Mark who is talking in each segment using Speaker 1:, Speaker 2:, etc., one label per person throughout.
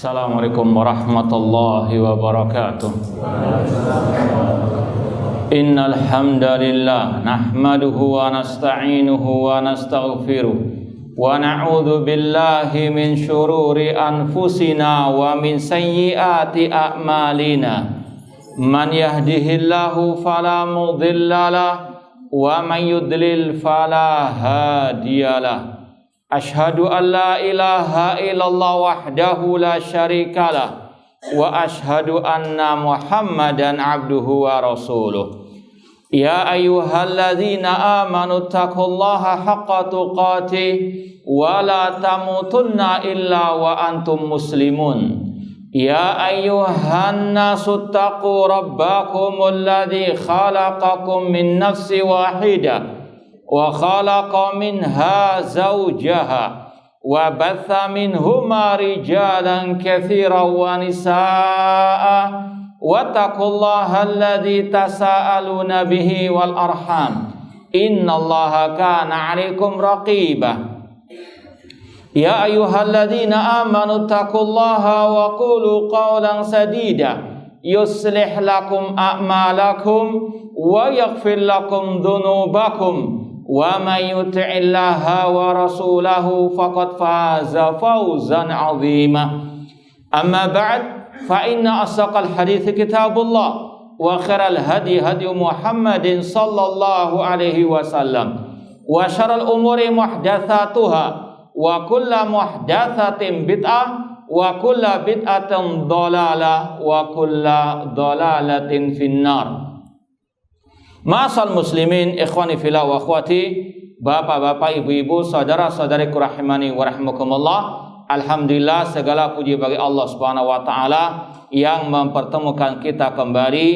Speaker 1: Assalamualaikum warahmatullahi wabarakatuh. Innal hamdalillah nahmaduhu wa nasta'inuhu wa nastaghfiruh wa na'udzu billahi min syururi anfusina wa min sayyiati a'malina. Man yahdihillahu fala mudhillalah wa man yudlil fala hadiyalah. Ashhadu an la ilaha illallah wahdahu la syarikalah wa ashhadu anna Muhammadan abduhu wa rasuluh. Ya ayyuhalladzina amanu taqullaha haqqa tuqatih wa la tamutunna illa wa antum muslimun. Ya ayyuhan nasu taqu rabbakumul ladzi khalaqakum min nafsin wahidah wa khalaqa minha zawjaha wa batha minhuma rijalan katsiran wa nisaa wattaqullaha alladzi tasaaluna bihi wal arham innallaha kana 'alaikum raqiba. Ya ayyuhalladzina amanu taqullaha wa qulu qawlan sadida yuslih lakum a'malakum wa yaghfir lakum dhunubakum wa may yuti'illaha wa rasulahu faqad faza fawzan 'azima. Amma ba'd, fa inna asdaqal hadits kitabullah wa khairal hadi hadi Muhammadin sallallahu alaihi wasallam wa syarrul umuri muhdatsatuha wa kullu muhdatsatin bid'ah wa kullu bid'atin dhalalah wa kullu dhalalatin finnar. Ma'asal muslimin, ikhwani fillah wa akhwati, bapak-bapak, ibu-ibu, saudara-saudariku rahimani wa rahimakumullah. Alhamdulillah, segala puji bagi Allah Subhanahu wa taala yang mempertemukan kita kembali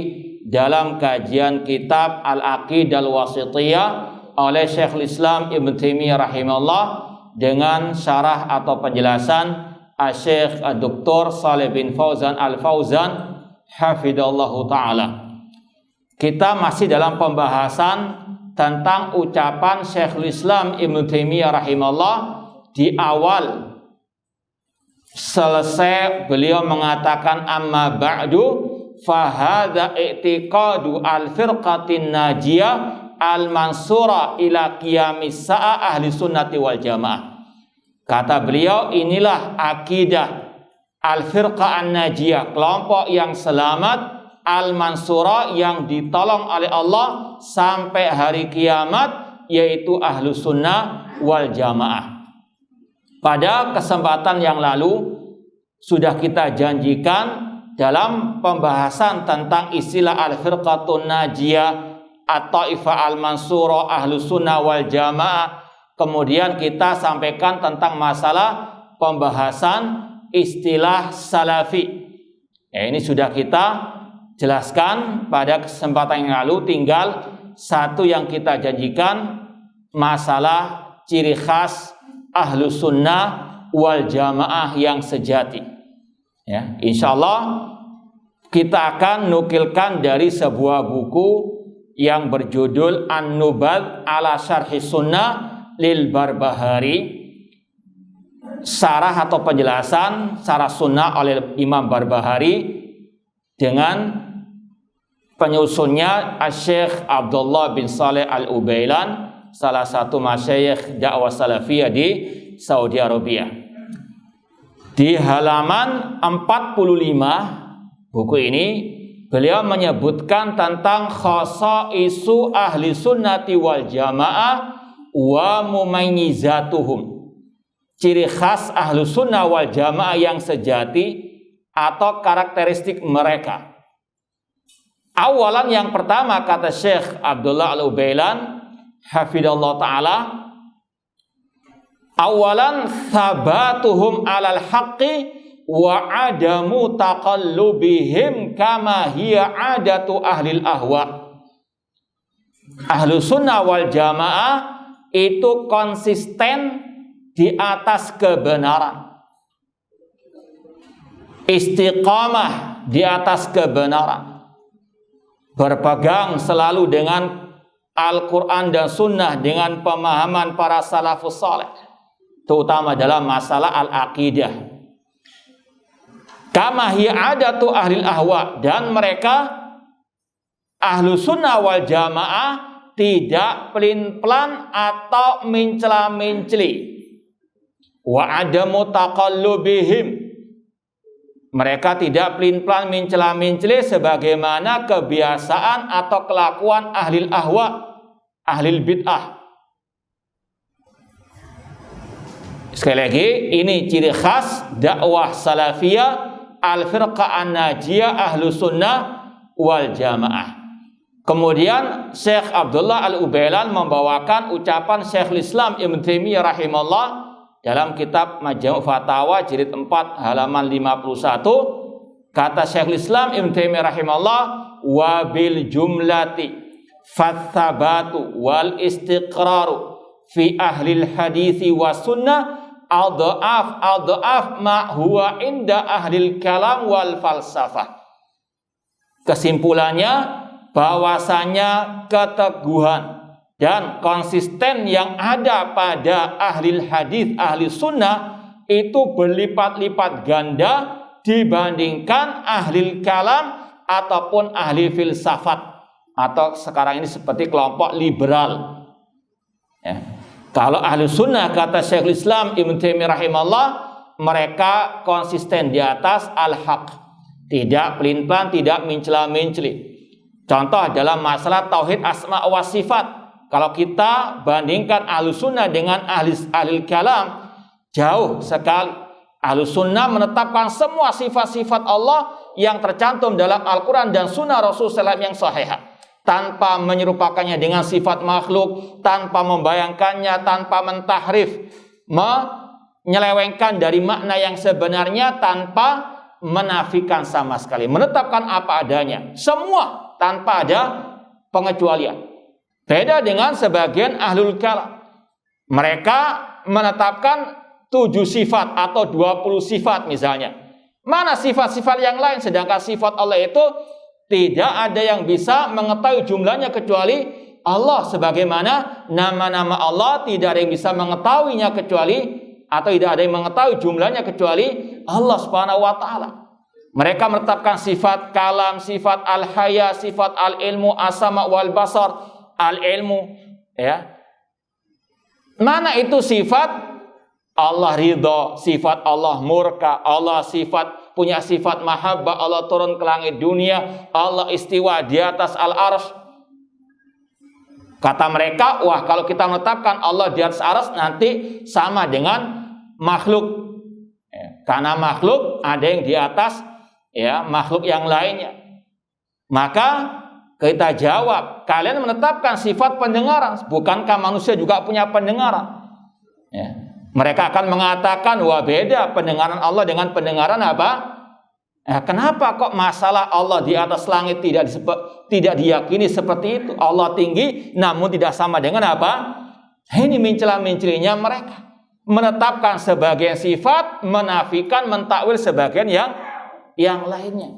Speaker 1: dalam kajian kitab Al-Aqidah Al-Wasithiyah oleh Syekhul Islam Ibnu Taimiyah rahimahullah dengan syarah atau penjelasan Syekh Dr. Shalih bin Fauzan Al-Fauzan hafidhallahu taala. Kita masih dalam pembahasan tentang ucapan Syekhul Islam Ibnu Taimiyah rahimahullah. Di awal selesai beliau mengatakan amma ba'du fahadha i'tiqadu al-firqatin najiyah al-mansura ila qiyamis sa'ah ahli sunnati wal jamaah. Kata beliau, inilah akidah al-firqah an-najiyah, kelompok yang selamat, al-mansura yang ditolong oleh Allah sampai hari kiamat, yaitu ahlu sunnah wal jamaah. Pada kesempatan yang lalu sudah kita janjikan dalam pembahasan tentang istilah al-firqatun najiyah, at-taifah al-mansura, ahlu sunnah wal jamaah. Kemudian kita sampaikan tentang masalah pembahasan istilah salafi. Ini sudah kita jelaskan pada kesempatan yang lalu. Tinggal satu yang kita janjikan, masalah ciri khas ahlu sunnah wal jamaah yang sejati. Ya, insya Allah kita akan nukilkan dari sebuah buku yang berjudul An-Nubadh ala Syarhi Sunnah lil Barbahari, syarah atau penjelasan syarah sunnah oleh Imam Barbahari, dengan penyusunnya Syekh Abdullah bin Saleh Al-Ubailan, salah satu masyayikh dakwah salafiyah di Saudi Arabia. Di halaman 45 buku ini beliau menyebutkan tentang khasaisu ahli sunnati wal jamaah wa mumayyizatuhum, ciri khas ahli sunnah wal jamaah yang sejati atau karakteristik mereka. Awalan, yang pertama, kata Syekh Abdullah Al-Ubailan hafidhallahu ta'ala, awalan thabatuhum alal haqqi wa adamu taqallubihim kama hiya adatu ahlil ahwa. Ahlu sunnah wal jamaah itu konsisten di atas kebenaran, istiqamah di atas kebenaran, berpegang selalu dengan Al-Quran dan Sunnah dengan pemahaman para salafus saleh, terutama dalam masalah al-aqidah. Kama hiya adatu ahlil ahwa, dan mereka ahlu sunnah wal jamaah tidak pelin-pelan atau mencela-menceli. Wa adamu taqallubihim, mereka tidak pelin-pelan mencela-menceli sebagaimana kebiasaan atau kelakuan ahlil ahwa, ahlil bid'ah. Sekali lagi, ini ciri khas dakwah salafiyah al-firqah an-najiyah ahlu sunnah wal jamaah. Kemudian Syekh Abdullah Al-Ubailan membawakan ucapan Syekhul Islam Ibnu Taimiyah rahimahullah dalam kitab Majmu' Fatawa jilid 4 halaman 51. Kata Syekhul Islam Ibnu Taimiyah rahimahullah, wa bil jumlati fathabatu wal istiqraru fi ahlil hadithi wa sunnah adhaf ma huwa inda ahlil kalam wal falsafah. Kesimpulannya, bahwasanya keteguhan dan konsisten yang ada pada ahli hadis, ahli sunnah itu berlipat-lipat ganda dibandingkan ahli kalam ataupun ahli filsafat, atau sekarang ini seperti kelompok liberal. Ya. Kalau ahli sunnah, kata Syekhul Islam Ibnu Taimiyah rahimahullah, mereka konsisten di atas al-haq, tidak pelin-pelan, tidak mencela-menceli. Contoh dalam masalah tauhid asma wa sifat, kalau kita bandingkan ahli sunnah dengan ahli kalam, jauh sekali. Ahli sunnah menetapkan semua sifat-sifat Allah yang tercantum dalam Al-Quran dan sunnah Rasulullah yang sahihah, tanpa menyerupakannya dengan sifat makhluk, tanpa membayangkannya, tanpa mentahrif, menyelewengkan dari makna yang sebenarnya, tanpa menafikan sama sekali, menetapkan apa adanya, semua tanpa ada pengecualian. Beda dengan sebagian ahlul kalam, mereka menetapkan 7 sifat atau 20 sifat misalnya. Mana sifat-sifat yang lain, sedangkan sifat Allah itu tidak ada yang bisa mengetahui jumlahnya kecuali Allah, sebagaimana nama-nama Allah tidak ada yang bisa mengetahuinya kecuali, atau tidak ada yang mengetahui jumlahnya kecuali Allah Subhanahu wa taala. Mereka menetapkan sifat kalam, sifat al-haya, sifat al-ilmu, as-sama wal basar, al-ilmu, ya. Mana itu sifat Allah ridha, sifat Allah murka, Allah punya sifat mahabbah, Allah turun ke langit dunia, Allah istiwa di atas al-arsy. Kata mereka, wah kalau kita menetapkan Allah di atas arsy nanti sama dengan makhluk. Karena makhluk ada yang di atas ya makhluk yang lainnya. Maka kita jawab, kalian menetapkan sifat pendengaran, bukankah manusia juga punya pendengaran? Ya. Mereka akan mengatakan, wah beda pendengaran Allah dengan pendengaran apa? Kenapa kok masalah Allah di atas langit tidak diyakini seperti itu? Allah tinggi namun tidak sama dengan apa? Ini mencela-mencelinya mereka. Menetapkan sebagian sifat, menafikan, mentakwil sebagian yang lainnya.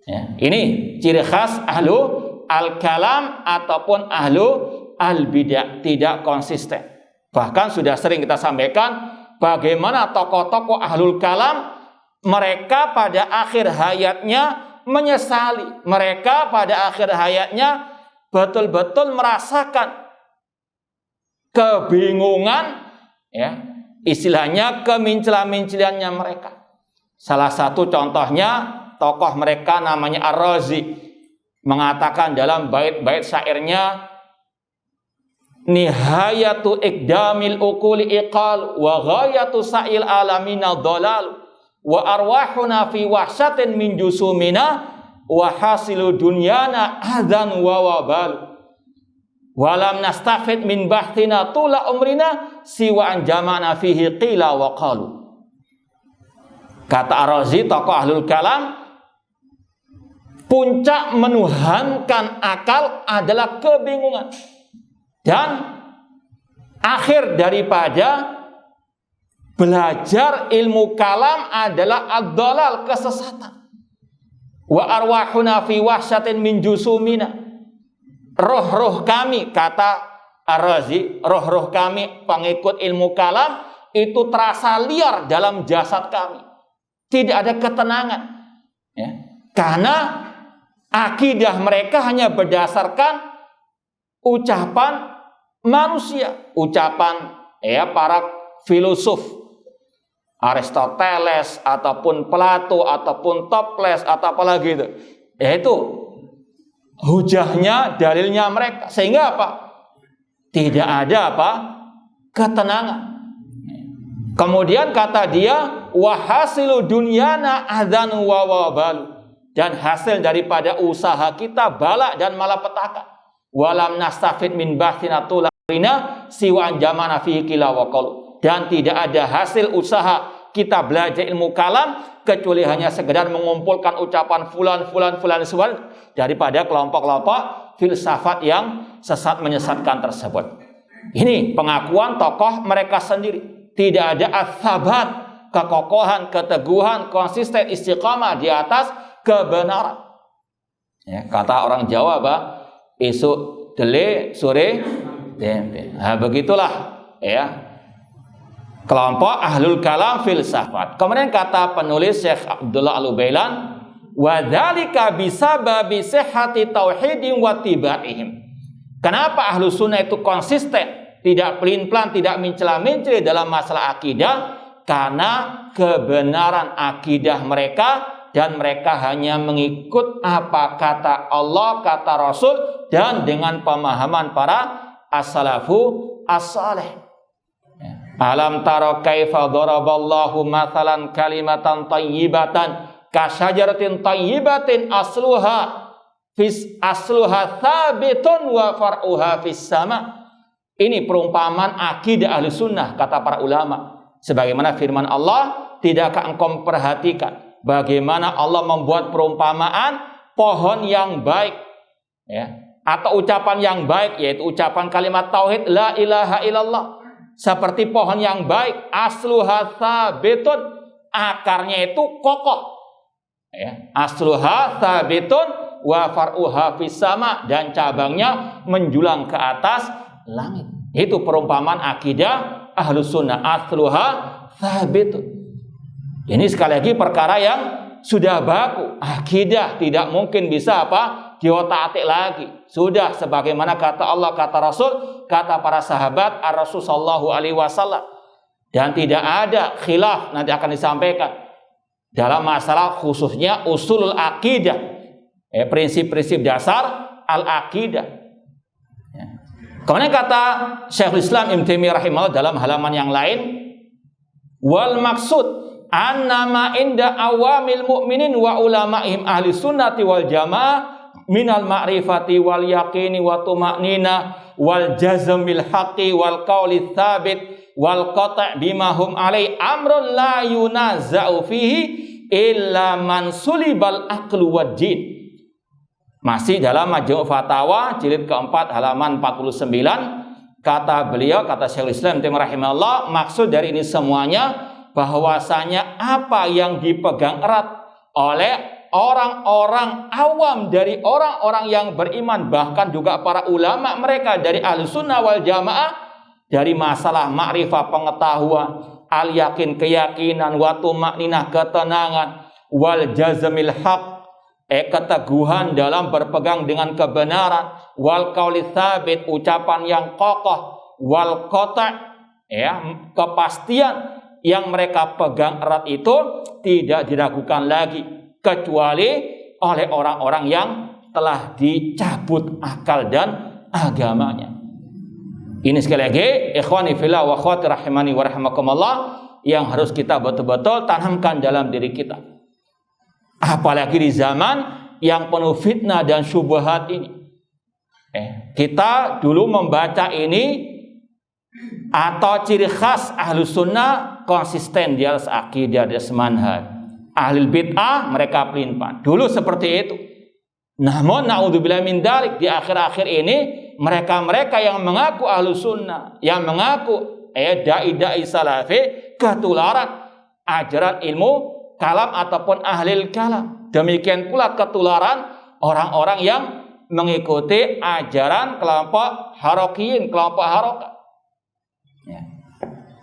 Speaker 1: Ya, ini ciri khas ahlu al-kalam ataupun ahlu al-bidah, tidak konsisten. Bahkan sudah sering kita sampaikan bagaimana tokoh-tokoh ahlul kalam, mereka pada akhir hayatnya menyesali. Mereka pada akhir hayatnya betul-betul merasakan kebingungan, ya, istilahnya kemincela-minceliannya mereka. Salah satu contohnya tokoh mereka namanya Ar-Razi, mengatakan dalam bait-bait syairnya, nihayatu iqdamil uquli iqal wa ghayatu sa'il alamina dhalal wa arwahuna fi wahsyatin min jusumina wa hasilu dunyana adzan wa wabal walam nastafid min bahtina tula umrina siwa an jama'na fihi qila wa qalu. Kata Ar-Razi, tokoh ahlul kalam, puncak menuhankan akal adalah kebingungan, dan akhir daripada belajar ilmu kalam adalah ad-dhalal, kesesatan. Wa arwahuna fi wahsyatin min jusumina, roh-roh kami, kata Ar-Razi, roh-roh kami pengikut ilmu kalam itu terasa liar dalam jasad kami, Tidak ada ketenangan. Ya. Karena akidah mereka hanya berdasarkan ucapan manusia, ucapan para filosof Aristoteles ataupun Plato ataupun Toples atau apalagi itu. Yaitu hujahnya, dalilnya mereka. Sehingga apa? Tidak ada ketenangan. Kemudian kata dia, wahasilu dunyana adzanu wa wabalu. Dan hasil daripada usaha kita bala dan malapetaka. Walam nastafid min bahtina tulina siwan jamana fihi kila wa qalu. Dan tidak ada hasil usaha kita belajar ilmu kalam kecuali hanya sekedar mengumpulkan ucapan fulan daripada kelompok-kelompok filsafat yang sesat menyesatkan tersebut. Ini pengakuan tokoh mereka sendiri. Tidak ada as-sabat, kekokohan, keteguhan, konsisten, istiqamah di atas kebenaran. Ya, kata orang Jawa, esuk dele, sore tempe. Nah, begitulah ya. Kelompok ahlul kalam filsafat. Kemudian kata penulis Syekh Abdullah Al-Ubailan, wa dzalika bisababi sihhati tauhidin wa tibaihim. Kenapa ahlu sunnah itu konsisten, tidak pelin-pelan, tidak mencela-mencela dalam masalah akidah? Karena kebenaran akidah mereka dan mereka hanya mengikut apa kata Allah, kata Rasul dan dengan pemahaman para as-salafu as-salih. Alam tara kaifa daraballahu mathalan kalimatan thayyibatan kasyajaratin thayyibatin asluha tsabitun wa far'uha fis sama. Ini perumpamaan akidah ahli sunnah kata para ulama. Sebagaimana firman Allah, tidakkah engkau memperhatikan bagaimana Allah membuat perumpamaan pohon yang baik, ya, atau ucapan yang baik, yaitu ucapan kalimat tauhid la ilaha illallah. Seperti pohon yang baik, asluha tsabitun, akarnya itu kokoh. Ya, asluha tsabitun wa far'uha fis sama, dan cabangnya menjulang ke atas langit. Itu perumpamaan akidah ahlus sunnah, asluha tsabitun. Ini sekali lagi perkara yang sudah baku. Akidah tidak mungkin bisa diotak-atik lagi. Sudah sebagaimana kata Allah, kata Rasul, kata para sahabat Ar-Rasul sallallahu alaihi wasallam. Dan tidak ada khilaf, nanti akan disampaikan dalam masalah khususnya usulul akidah, prinsip-prinsip dasar al-akidah. Kemudian kata Syekhul Islam Ibnu Taimiyah rahimahullah dalam halaman yang lain, wal maksud annama inda awamil mu'minin wa ulama'ihim ahli sunnati wal jamaah minal ma'rifati wal yaqini wa tuma'nina wal jazmil haqqi wal qawli tsabit wal qata' bima hum alai amrun la yunaza'u fihi illa man sulibal aqlu wad din. Masih dalam Majmu' Fatawa jilid keempat halaman 49, kata beliau, kata Syekhul Islam rahimahullah, maksud dari ini semuanya bahwasanya apa yang dipegang erat oleh orang-orang awam dari orang-orang yang beriman, bahkan juga para ulama mereka dari Ahlussunnah wal Jamaah, dari masalah ma'rifah pengetahuan, al-yakin keyakinan, wa tuma'ninah ketenangan, wal jazmil haq keteguhan dalam berpegang dengan kebenaran, wal qauli tsabit ucapan yang kokoh, wal qata' kepastian yang mereka pegang erat itu tidak diragukan lagi kecuali oleh orang-orang yang telah dicabut akal dan agamanya. Ini sekali lagi ikhwani fillah wa akhwati rahimani wa rahimakumullah yang harus kita betul-betul tanamkan dalam diri kita. Apalagi di zaman yang penuh fitnah dan syubhat ini. Kita dulu membaca ini atau ciri khas ahlus sunnah konsisten di atas akidah, di atas manhaj. Ahlul bid'ah mereka pelin-pelan. Dulu seperti itu. Namun naudzubillah min dzalik, di akhir-akhir ini mereka-mereka yang mengaku ahlus sunnah, yang mengaku dai-dai salafi, ketularan ajaran ilmu kalam ataupun ahlil kalam. Demikian pula ketularan orang-orang yang mengikuti ajaran kelompok harokiyin, kelompok harokat.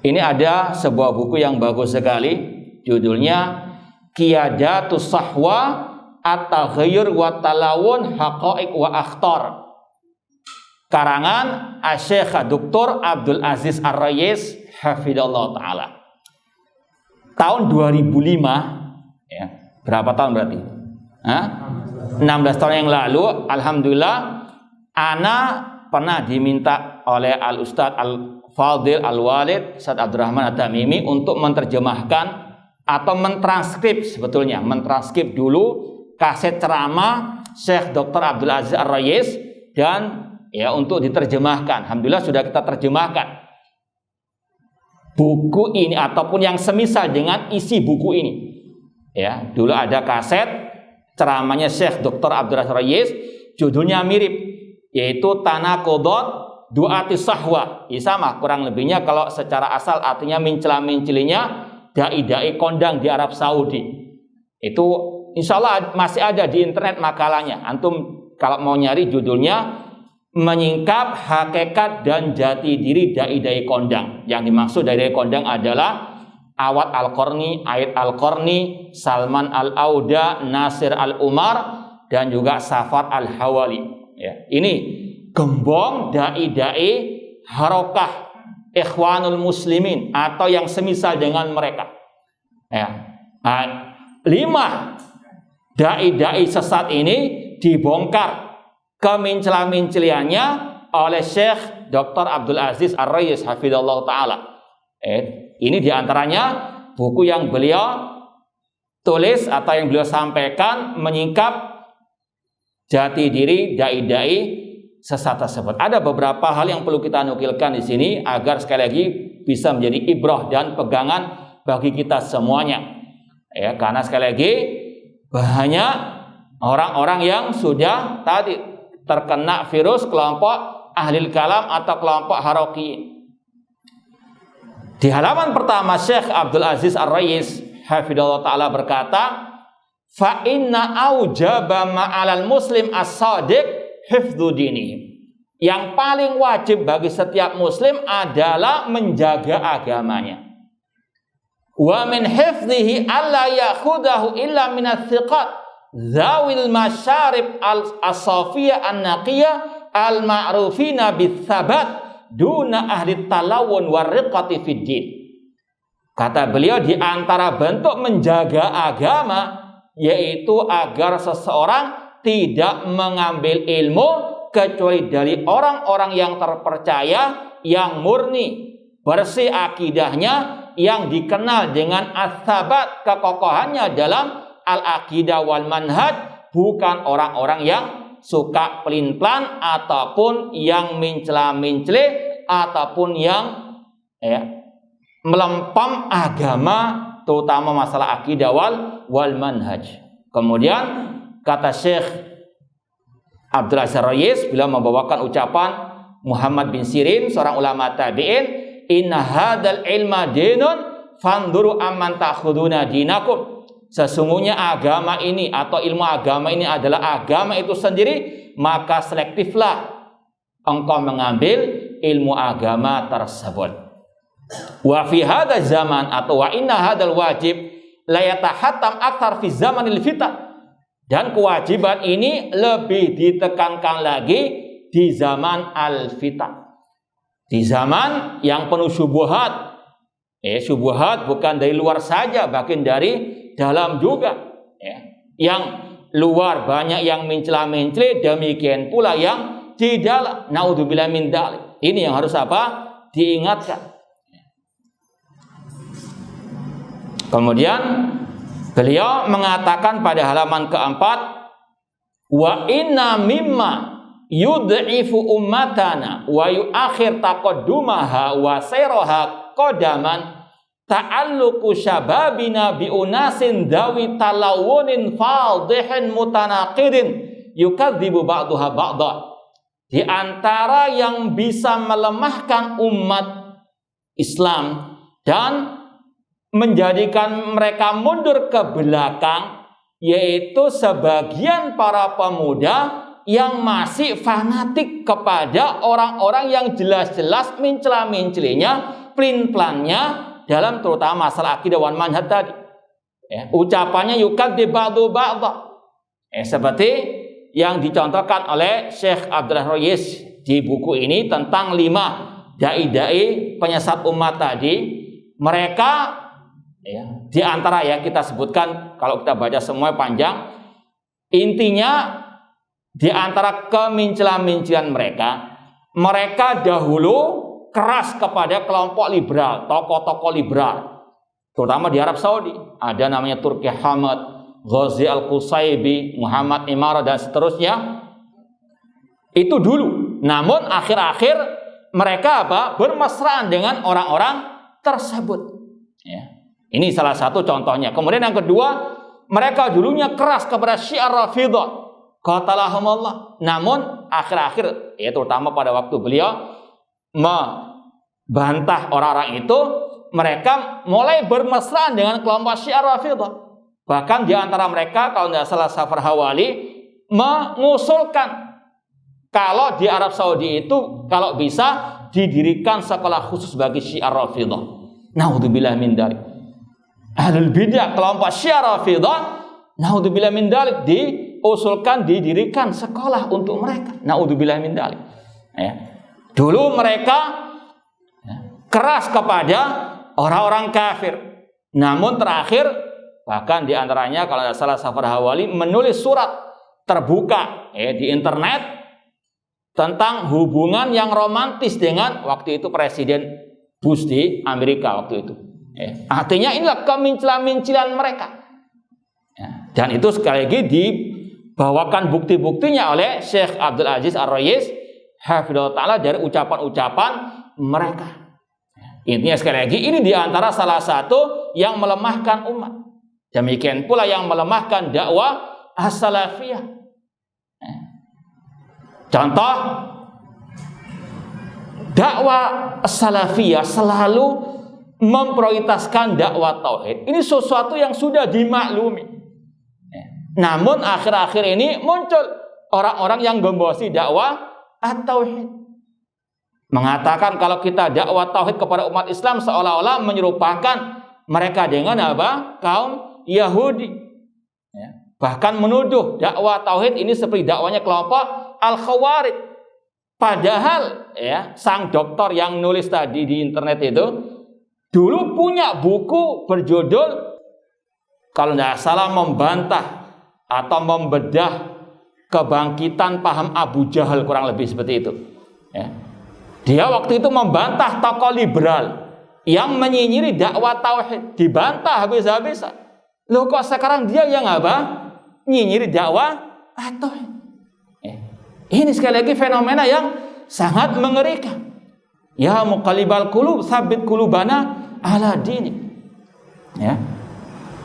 Speaker 1: Ini ada sebuah buku yang bagus sekali, judulnya Qiyadatus Sahwa At-Taghayyur wa Talawun Haqa'iq wa Akhtar, karangan Asy-Syaikh Dr. Abdul Aziz Ar-Rayis hafidhallahu taala. Tahun 2005, ya, berapa tahun berarti? 16 tahun yang lalu, alhamdulillah, ana pernah diminta oleh Al-Ustadz Al-Fadil Al-Walid Ustadz Abdurrahman At-Tamimi untuk menerjemahkan atau mentranskrip, sebetulnya mentranskrip dulu kaset ceramah Syekh Dr. Abdul Aziz Ar-Rayis, dan ya untuk diterjemahkan. Alhamdulillah sudah kita terjemahkan buku ini ataupun yang semisal dengan isi buku ini. Ya, dulu ada kaset ceramahnya Syekh Dr. Abdul Aziz Ar-Rayis, judulnya mirip, yaitu Tanaqudhat Du'atis Sahwa. Ya, sama kurang lebihnya, kalau secara asal artinya mencela-mencelinya dai-dai kondang di Arab Saudi. Itu insya Allah masih ada di internet makalahnya. Antum kalau mau nyari judulnya Menyingkap Hakikat dan Jati Diri Dai-Dai Kondang. Yang dimaksud dai-dai kondang adalah Awad Al-Qarni, Aid Al-Qarni, Salman Al-Auda, Nasir Al-Umar, dan juga Safar Al-Hawali. Ya, ini gembong dai-dai harokah Ikhwanul Muslimin atau yang semisal dengan mereka. Ya. 5 dai-dai sesat ini dibongkar kemincela-minceliannya oleh Syekh Dr. Abdul Aziz Ar-Rayis hafidhallahu taala. Ini diantaranya buku yang beliau tulis atau yang beliau sampaikan, menyingkap jati diri dai-dai sesat tersebut. Ada beberapa hal yang perlu kita nukilkan di sini agar sekali lagi bisa menjadi ibrah dan pegangan bagi kita semuanya. Ya, karena sekali lagi banyak orang-orang yang sudah tadi terkena virus kelompok ahlil kalam atau kelompok harokiyin. Di halaman pertama Syekh Abdul Aziz Ar-Rayis hafidhallahu taala berkata, fa inna aujaba ma'alal muslim as-sadiq hifdzu dinihi. Yang paling wajib bagi setiap muslim adalah menjaga agamanya. Wa min hifdhihi alla yakhudahu illa min ats-thiqat zawil masyarib al-asafiyah an-naqiyah al-ma'rufina bits-sabat duna ahli talawun warriqati fid din. Kata beliau, di antara bentuk menjaga agama yaitu agar seseorang tidak mengambil ilmu kecuali dari orang-orang yang terpercaya, yang murni, bersih akidahnya, yang dikenal dengan as-sabat, kekokohannya dalam al-aqidah wal manhaj, bukan orang-orang yang suka pelin-pelan ataupun yang mencela-mencela ataupun yang melempam agama, terutama masalah aqidah wal manhaj. Kemudian kata Syekh Abdul Aziz Ar-Rayis bila membawakan ucapan Muhammad bin Sirin, seorang ulama tabi'in, inna hadzal ilma dinun fanduru amman ta'khuduna dinakum. Sesungguhnya agama ini atau ilmu agama ini adalah agama itu sendiri, maka selektiflah engkau mengambil ilmu agama tersebut. Wa fi hadzal zaman atau wa inna hadzal wajib la yatahattam akthar fi zamanil fitan. Dan kewajiban ini lebih ditekankan lagi di zaman al-fitan. Di zaman yang penuh syubhat. Syubhat bukan dari luar saja, bahkan dari dalam juga. Yang luar banyak yang mencela-mencela, demikian pula yang di dalam. Naudzubillah min dzalik. Ini yang harus apa? Diingatkan. Kemudian beliau mengatakan pada halaman keempat, wa inna mimma yud'ifu ummatana wa yu'akhir taqaddumaha wa sayraha qadaman ta'alluqu syababina bi unasin dawi talawunin fadhihin mutanaqidin yukadzibu ba'daha ba'dha. Di antara yang bisa melemahkan umat Islam dan menjadikan mereka mundur ke belakang, yaitu sebagian para pemuda yang masih fanatik kepada orang-orang yang jelas-jelas mencela-mencelinya, pelin-pelannya dalam terutama masalah akidah wal manhaj tadi. Ya, ucapannya yukadzib ba'du ba'dha. Seperti yang dicontohkan oleh Syekh Abdul Royis di buku ini tentang 5 dai-dai penyesat umat tadi. Mereka ya, di antara yang kita sebutkan, kalau kita baca semua panjang, intinya di antara kemincilan-mincilan mereka dahulu keras kepada kelompok liberal, tokoh-tokoh liberal, terutama di Arab Saudi. Ada namanya Turki Hamad, Ghazi Al-Qusaybi, Muhammad Imara, dan seterusnya. Itu dulu. Namun akhir-akhir mereka bermesraan dengan orang-orang tersebut. Ya. Ini salah satu contohnya. Kemudian yang kedua, mereka dulunya keras kepada Syiah Rafidhah, qatalahumullah. Namun akhir-akhir, ya terutama pada waktu beliau membantah orang-orang itu, mereka mulai bermesraan dengan kelompok Syiah Rafidhah. Bahkan di antara mereka, kalau tidak salah Safar Hawali, mengusulkan kalau di Arab Saudi itu kalau bisa didirikan sekolah khusus bagi Syiah Rafidhah. Naudzubillah min dzalik. Ahlul bidah kelompok Syiah Rafidhah, naudzubillah min dzalik, diusulkan didirikan sekolah untuk mereka. Naudzubillah min dzalik. Ya. Dulu mereka keras kepada orang-orang kafir. Namun terakhir, bahkan di antaranya kalau tidak salah Safar Hawali menulis surat terbuka di internet tentang hubungan yang romantis dengan waktu itu Presiden Bush di Amerika waktu itu. Artinya inilah kemincilan-mincilan mereka. Dan itu sekali lagi dibawakan bukti-buktinya oleh Syekh Abdul Aziz Ar-Royis hafidhahullah ta'ala dari ucapan-ucapan mereka. Intinya sekali lagi, ini diantara salah satu yang melemahkan umat. Demikian pula yang melemahkan dakwah as-salafiyah. Contoh, dakwah as-salafiyah selalu memprioritaskan dakwah tauhid. Ini sesuatu yang sudah dimaklumi. Namun akhir-akhir ini muncul orang-orang yang gembosi dakwah at-tauhid, mengatakan kalau kita dakwah tauhid kepada umat Islam seolah-olah menyerupakan mereka dengan kaum Yahudi. Bahkan menuduh dakwah tauhid ini seperti dakwanya kelompok Al-Khawarij. Padahal sang doktor yang nulis tadi di internet itu dulu punya buku berjudul, kalau tidak salah, membantah atau membedah kebangkitan paham Abu Jahal, kurang lebih seperti itu. Dia waktu itu membantah tokoh liberal yang menyinyiri dakwah tauhid, dibantah habis-habisan. Loh, kok sekarang dia yang nyinyiri dakwah tauhid? Ini sekali lagi fenomena yang sangat mengerikan. Ya muqallibal qulub, tsabbit qulubana ala dinik.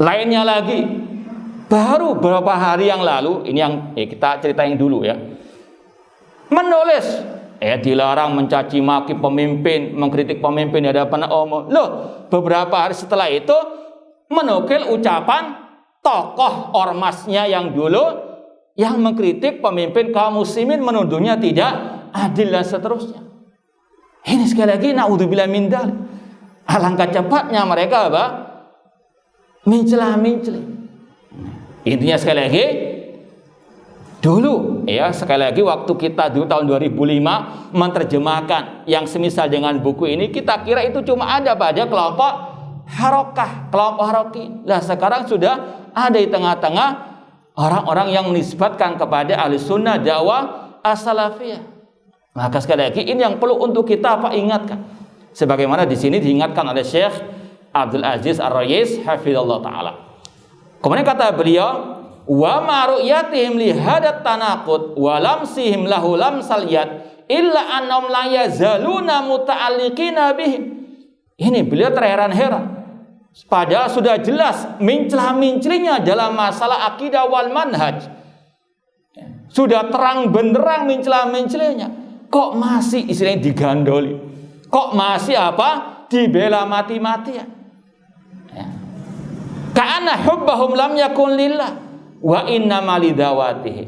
Speaker 1: Lainnya lagi, baru beberapa hari yang lalu, ini yang kita ceritain dulu ya, menulis dilarang mencaci maki pemimpin, mengkritik pemimpin di hadapan umum. Loh, beberapa hari setelah itu menukil ucapan tokoh ormasnya yang dulu yang mengkritik pemimpin kaum muslimin, menuduhnya tidak adil dan seterusnya. Ini sekali lagi naudzubillah min dzalik. Alangkah cepatnya mereka mencela-mencela. Intinya sekali lagi, dulu sekali lagi waktu kita dulu tahun 2005 menerjemahkan yang semisal dengan buku ini, kita kira itu cuma ada pada kelompok harokah, kelompok haroki. Nah sekarang sudah ada di tengah-tengah orang-orang yang menisbatkan kepada ahli sunnah dakwah as-salafiyah. Maka sekali lagi ini yang perlu untuk kita ingatkan. Sebagaimana di sini diingatkan oleh Syekh Abdul Aziz Ar-Royis hafizallahu taala. Kemudian kata beliau, wa ma ru'yatihim li hadat tanaqud wa lamsihim lahu lamsal yad illa annahum la yazaluna muta'alliqina bihim. Ini beliau terheran-heran. Padahal sudah jelas mencela-mencelinya dalam masalah akidah wal manhaj. Sudah terang benderang mencela-mencelinya. Kok masih istilahnya digandoli? Kok masih dibela mati-matian? Ka'anna hubbahum lam yakun lillah wa inna malidawatihi.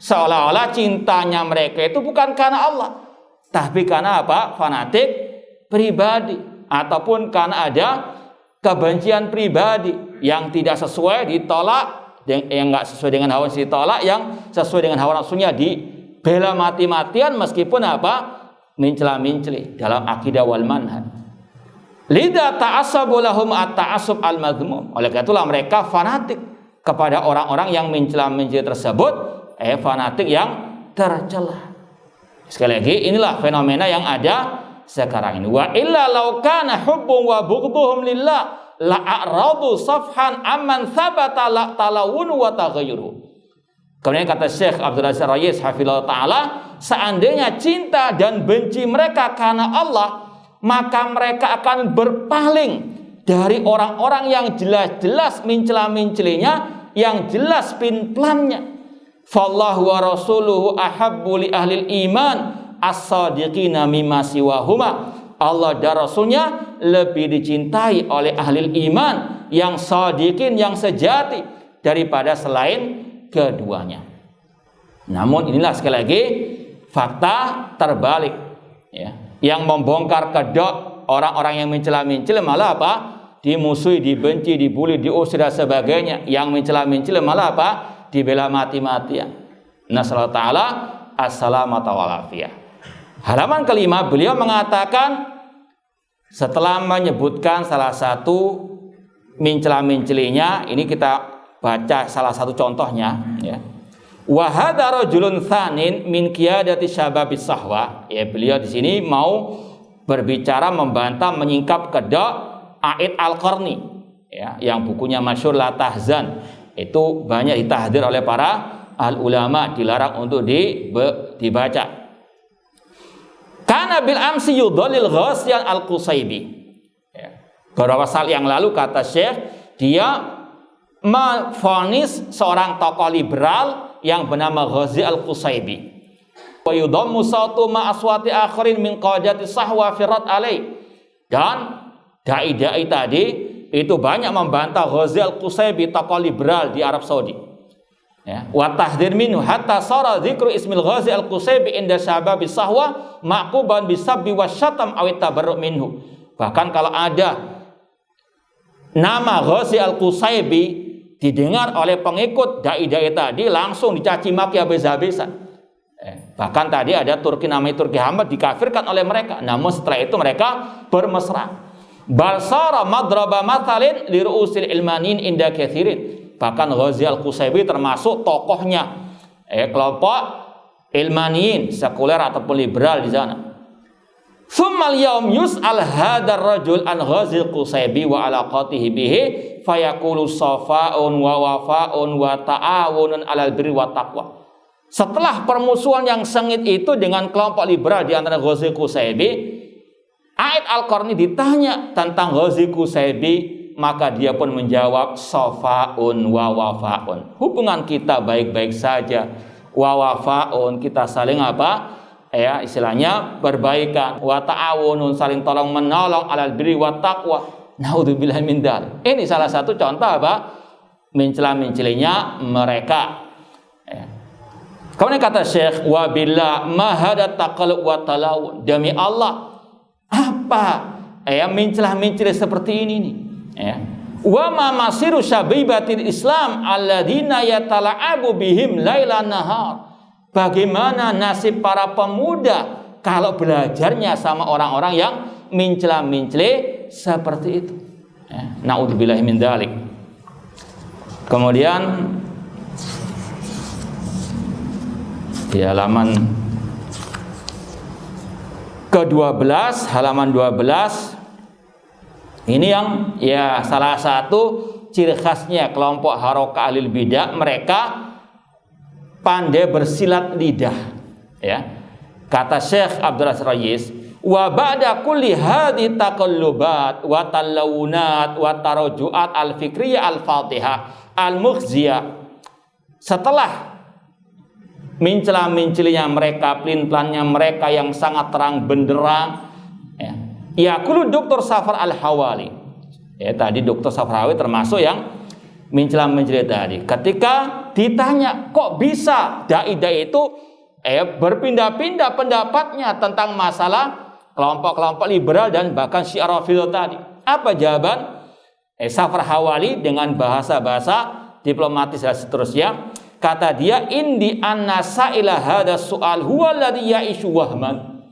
Speaker 1: Seolah-olah cintanya mereka itu bukan karena Allah, tapi karena fanatik pribadi, ataupun karena ada kebencian pribadi yang tidak sesuai ditolak, yang nggak sesuai dengan hawa nafsu ditolak, yang sesuai dengan hawa nafsunya dibela mati-matian meskipun apa? Mencela-mencela dalam akidah wal manhaj. Lidha ta'assabu lahum at-ta'assub al-madhmum. Oleh karena itulah mereka fanatik kepada orang-orang yang mencela-mencela tersebut, fanatik yang tercela. Sekali lagi, inilah fenomena yang ada sekarang ini. Wa illa law kana hubbun wa bughdhuhum lillah la a'radu safhan amman thabata la talawun wa taghayyuru. Kemudian kata Syekh Abdul Aziz Ar-Rayis hafizallahu taala, seandainya cinta dan benci mereka karena Allah, maka mereka akan berpaling dari orang-orang yang jelas-jelas mencela-mencelinya, yang jelas pin-plannya. Fallahu wa rasuluhu ahabbu li ahlil iman as-sadiqina mimma siwahuma. Allah dan Rasulnya lebih dicintai oleh ahli iman yang sadiqin, yang sejati daripada selain keduanya. Namun inilah sekali lagi fakta terbalik, ya. Yang membongkar kedok orang-orang yang mencela-mencela malah apa? Dimusuhi, dibenci, dibully, diusir dan sebagainya. Yang mencela-mencela malah apa? Dibela mati-matian. Nasallahu ta'ala as-salamata wal afiyah. Halaman kelima, beliau mengatakan setelah menyebutkan salah satu mencela-mencelinya, ini kita baca salah satu contohnya, ya. Wa hadza rajulun tsanin min qiyadati syababis sahwa. Ya, beliau di sini mau berbicara membantah, menyingkap kedok A'id Al-Qarni, ya, yang bukunya masyhur La Tahzan. Itu banyak ditahdir oleh para al-ulama, dilarang untuk dibaca. Kana bil amsi yudallil Ghasyan Al-Qusaybi. Ya. Beberapa saat yang lalu kata Syekh, dia memvonis seorang tokoh liberal yang bernama Ghazi Al-Qusaybi. Wa yudammu sawtu ma aswati akhirin min qadati sahwa firat alai. Dan dai-dai tadi itu banyak membantah Ghazi Al-Qusaybi, tokoh liberal di Arab Saudi. Ya, wa tahdzir minhu hatta sara dzikru ismil Ghazi Al-Qusaybi inda syababis sahwa ma'quban bisabbi wasyatam aw tabarru minhu. Bahkan kalau ada nama Ghazi Al-Qusaybi didengar oleh pengikut dai-dai tadi, langsung dicaci maki habis-habisan. Bahkan tadi ada Turki, namanya Turki Hamad, dikafirkan oleh mereka. Namun setelah itu mereka bermesra. Balsara madraba mathalin li ru'usil ilmanin inda katsirin. Bahkan Ghazi Al-Qusaybi termasuk tokohnya kelompok ilmaniin, sekuler ataupun liberal di sana. Tsummal yaum yus'al hadzal rajul an Ghazi Al-Qusaybi wa alaqatihi bihi fayaqulu safa'un wa wafa'un wa ta'awunun 'alal birri wa taqwa. Setelah permusuhan yang sengit itu dengan kelompok liberal di antara Ghazi Al-Qusaybi, A'id Al-Qarni ditanya tentang Ghazi Al-Qusaybi, maka dia pun menjawab safa'un wa wafa'un. Hubungan kita baik-baik saja. Wa wafa'un, kita saling apa? Ya, istilahnya berbaikan. Wa ta'awunun, saling tolong menolong, 'alal birri wa taqwa. Naudzubillahi min dzalik. Ini salah satu contoh apa? Mencela-mencelinya mereka. Ya. Kemudian kata Syekh, wa billah ma hada taqallu wa talawun. Demi Allah, apa mencela-mencela seperti ini nih, ya. Wa ma masiru syabibatil Islam alladzina yatala'abu bihim lailan nahar. Bagaimana nasib para pemuda kalau belajarnya sama orang-orang yang mencela-mencela seperti itu, ya. Naudzubillahi min dzalik. Kemudian di halaman ke-12, halaman 12, ini yang ya salah satu ciri khasnya kelompok Harokah Ahlul Bidah, mereka pandai bersilat lidah, ya. Kata Syekh Abdul Aziz Ar-Rayis, wa ba'da kulli hadhi taqallubat wa talawunat wa taraju'at al-fikriyah al-fatihah al-mukhziyah. Setelah mencela-mencelinya mereka, pelin-pelannya mereka yang sangat terang benderang, ya. Yaqulu Dr. Safar Al-Hawali. Ya, tadi Dr. Safar Al-Hawali termasuk yang mencela-mencela tadi. Ketika ditanya, kok bisa dai-dai itu berpindah-pindah pendapatnya tentang masalah kelompok-kelompok liberal dan bahkan Syiah Rafidhah tadi? Apa jawaban? Safar Hawali dengan bahasa-bahasa diplomatis dan seterusnya. Kata dia, indi anna sa'ila hadha su'al huwa alladhi ya'ishu wahman.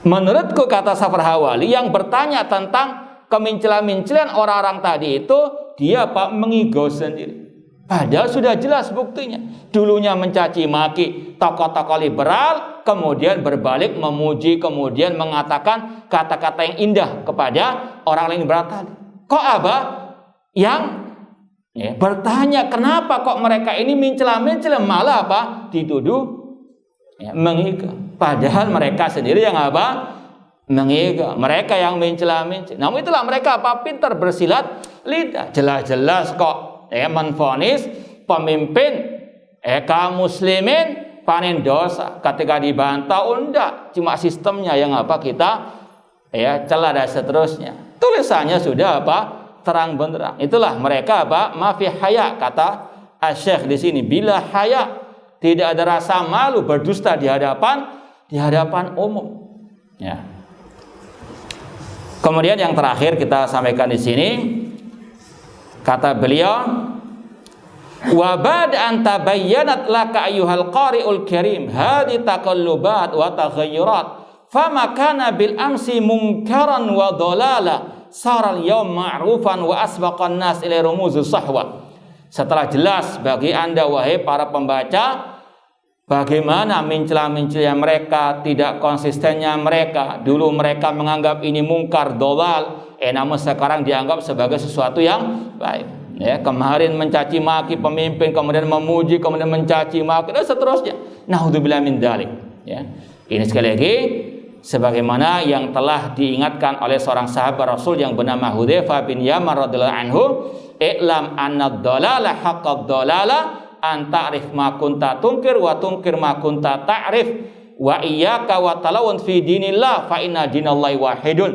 Speaker 1: Menurutku, kata Safar Hawali, yang bertanya tentang kemincilan-mincilan orang-orang tadi itu, dia mengigau sendiri. Padahal sudah jelas buktinya. Dulunya mencaci maki tokoh-tokoh liberal, kemudian berbalik memuji, kemudian mengatakan kata-kata yang indah kepada orang liberal tadi. Kok yang bertanya kenapa kok mereka ini mencela-mencela, malah dituduh mengigau. Padahal mereka sendiri yang mengigau. Mereka yang mencela-mencela. Namun itulah mereka pintar bersilat lidah. Jelas-jelas kok menvonis pemimpin kaum muslimin panen dosa. Ketika dibantah, enggak, cuma sistemnya yang kita celah dan seterusnya. Tulisannya sudah terang benderang. Itulah mereka ma fi haya, kata Asy-Syaikh di sini, bila haya, tidak ada rasa malu berdusta di hadapan umum. Ya. Kemudian yang terakhir kita sampaikan di sini, kata beliau, wa ba'd an tabayyanat laka ayyuhal qari'ul karim hadhi taqallubat wa taghayyurat fama kana bil amsi munkaran wa dhalala saral yawm ma'rufan wa asbaqan nas ila rumuzus sahwa. Setelah jelas bagi Anda wahai para pembaca bagaimana mencela-mencela mereka, tidak konsistennya mereka. Dulu mereka menganggap ini mungkar, dhalal, namun sekarang dianggap sebagai sesuatu yang baik. Kemarin mencaci maki pemimpin, kemudian memuji, kemudian mencaci maki dan seterusnya. Naudzubillah min dzalik. Ini sekali lagi sebagaimana yang telah diingatkan oleh seorang sahabat Rasul yang bernama Hudzaifah bin Yaman radhiyallahu anhu, "I'lam anna ad-dhalala haqqad dhalala an ta'rif ma kunta tunkir wa tunkir ma kunta ta'rif wa iyyaka wa talawun fi dinillah fa inna dinallahi wahidun."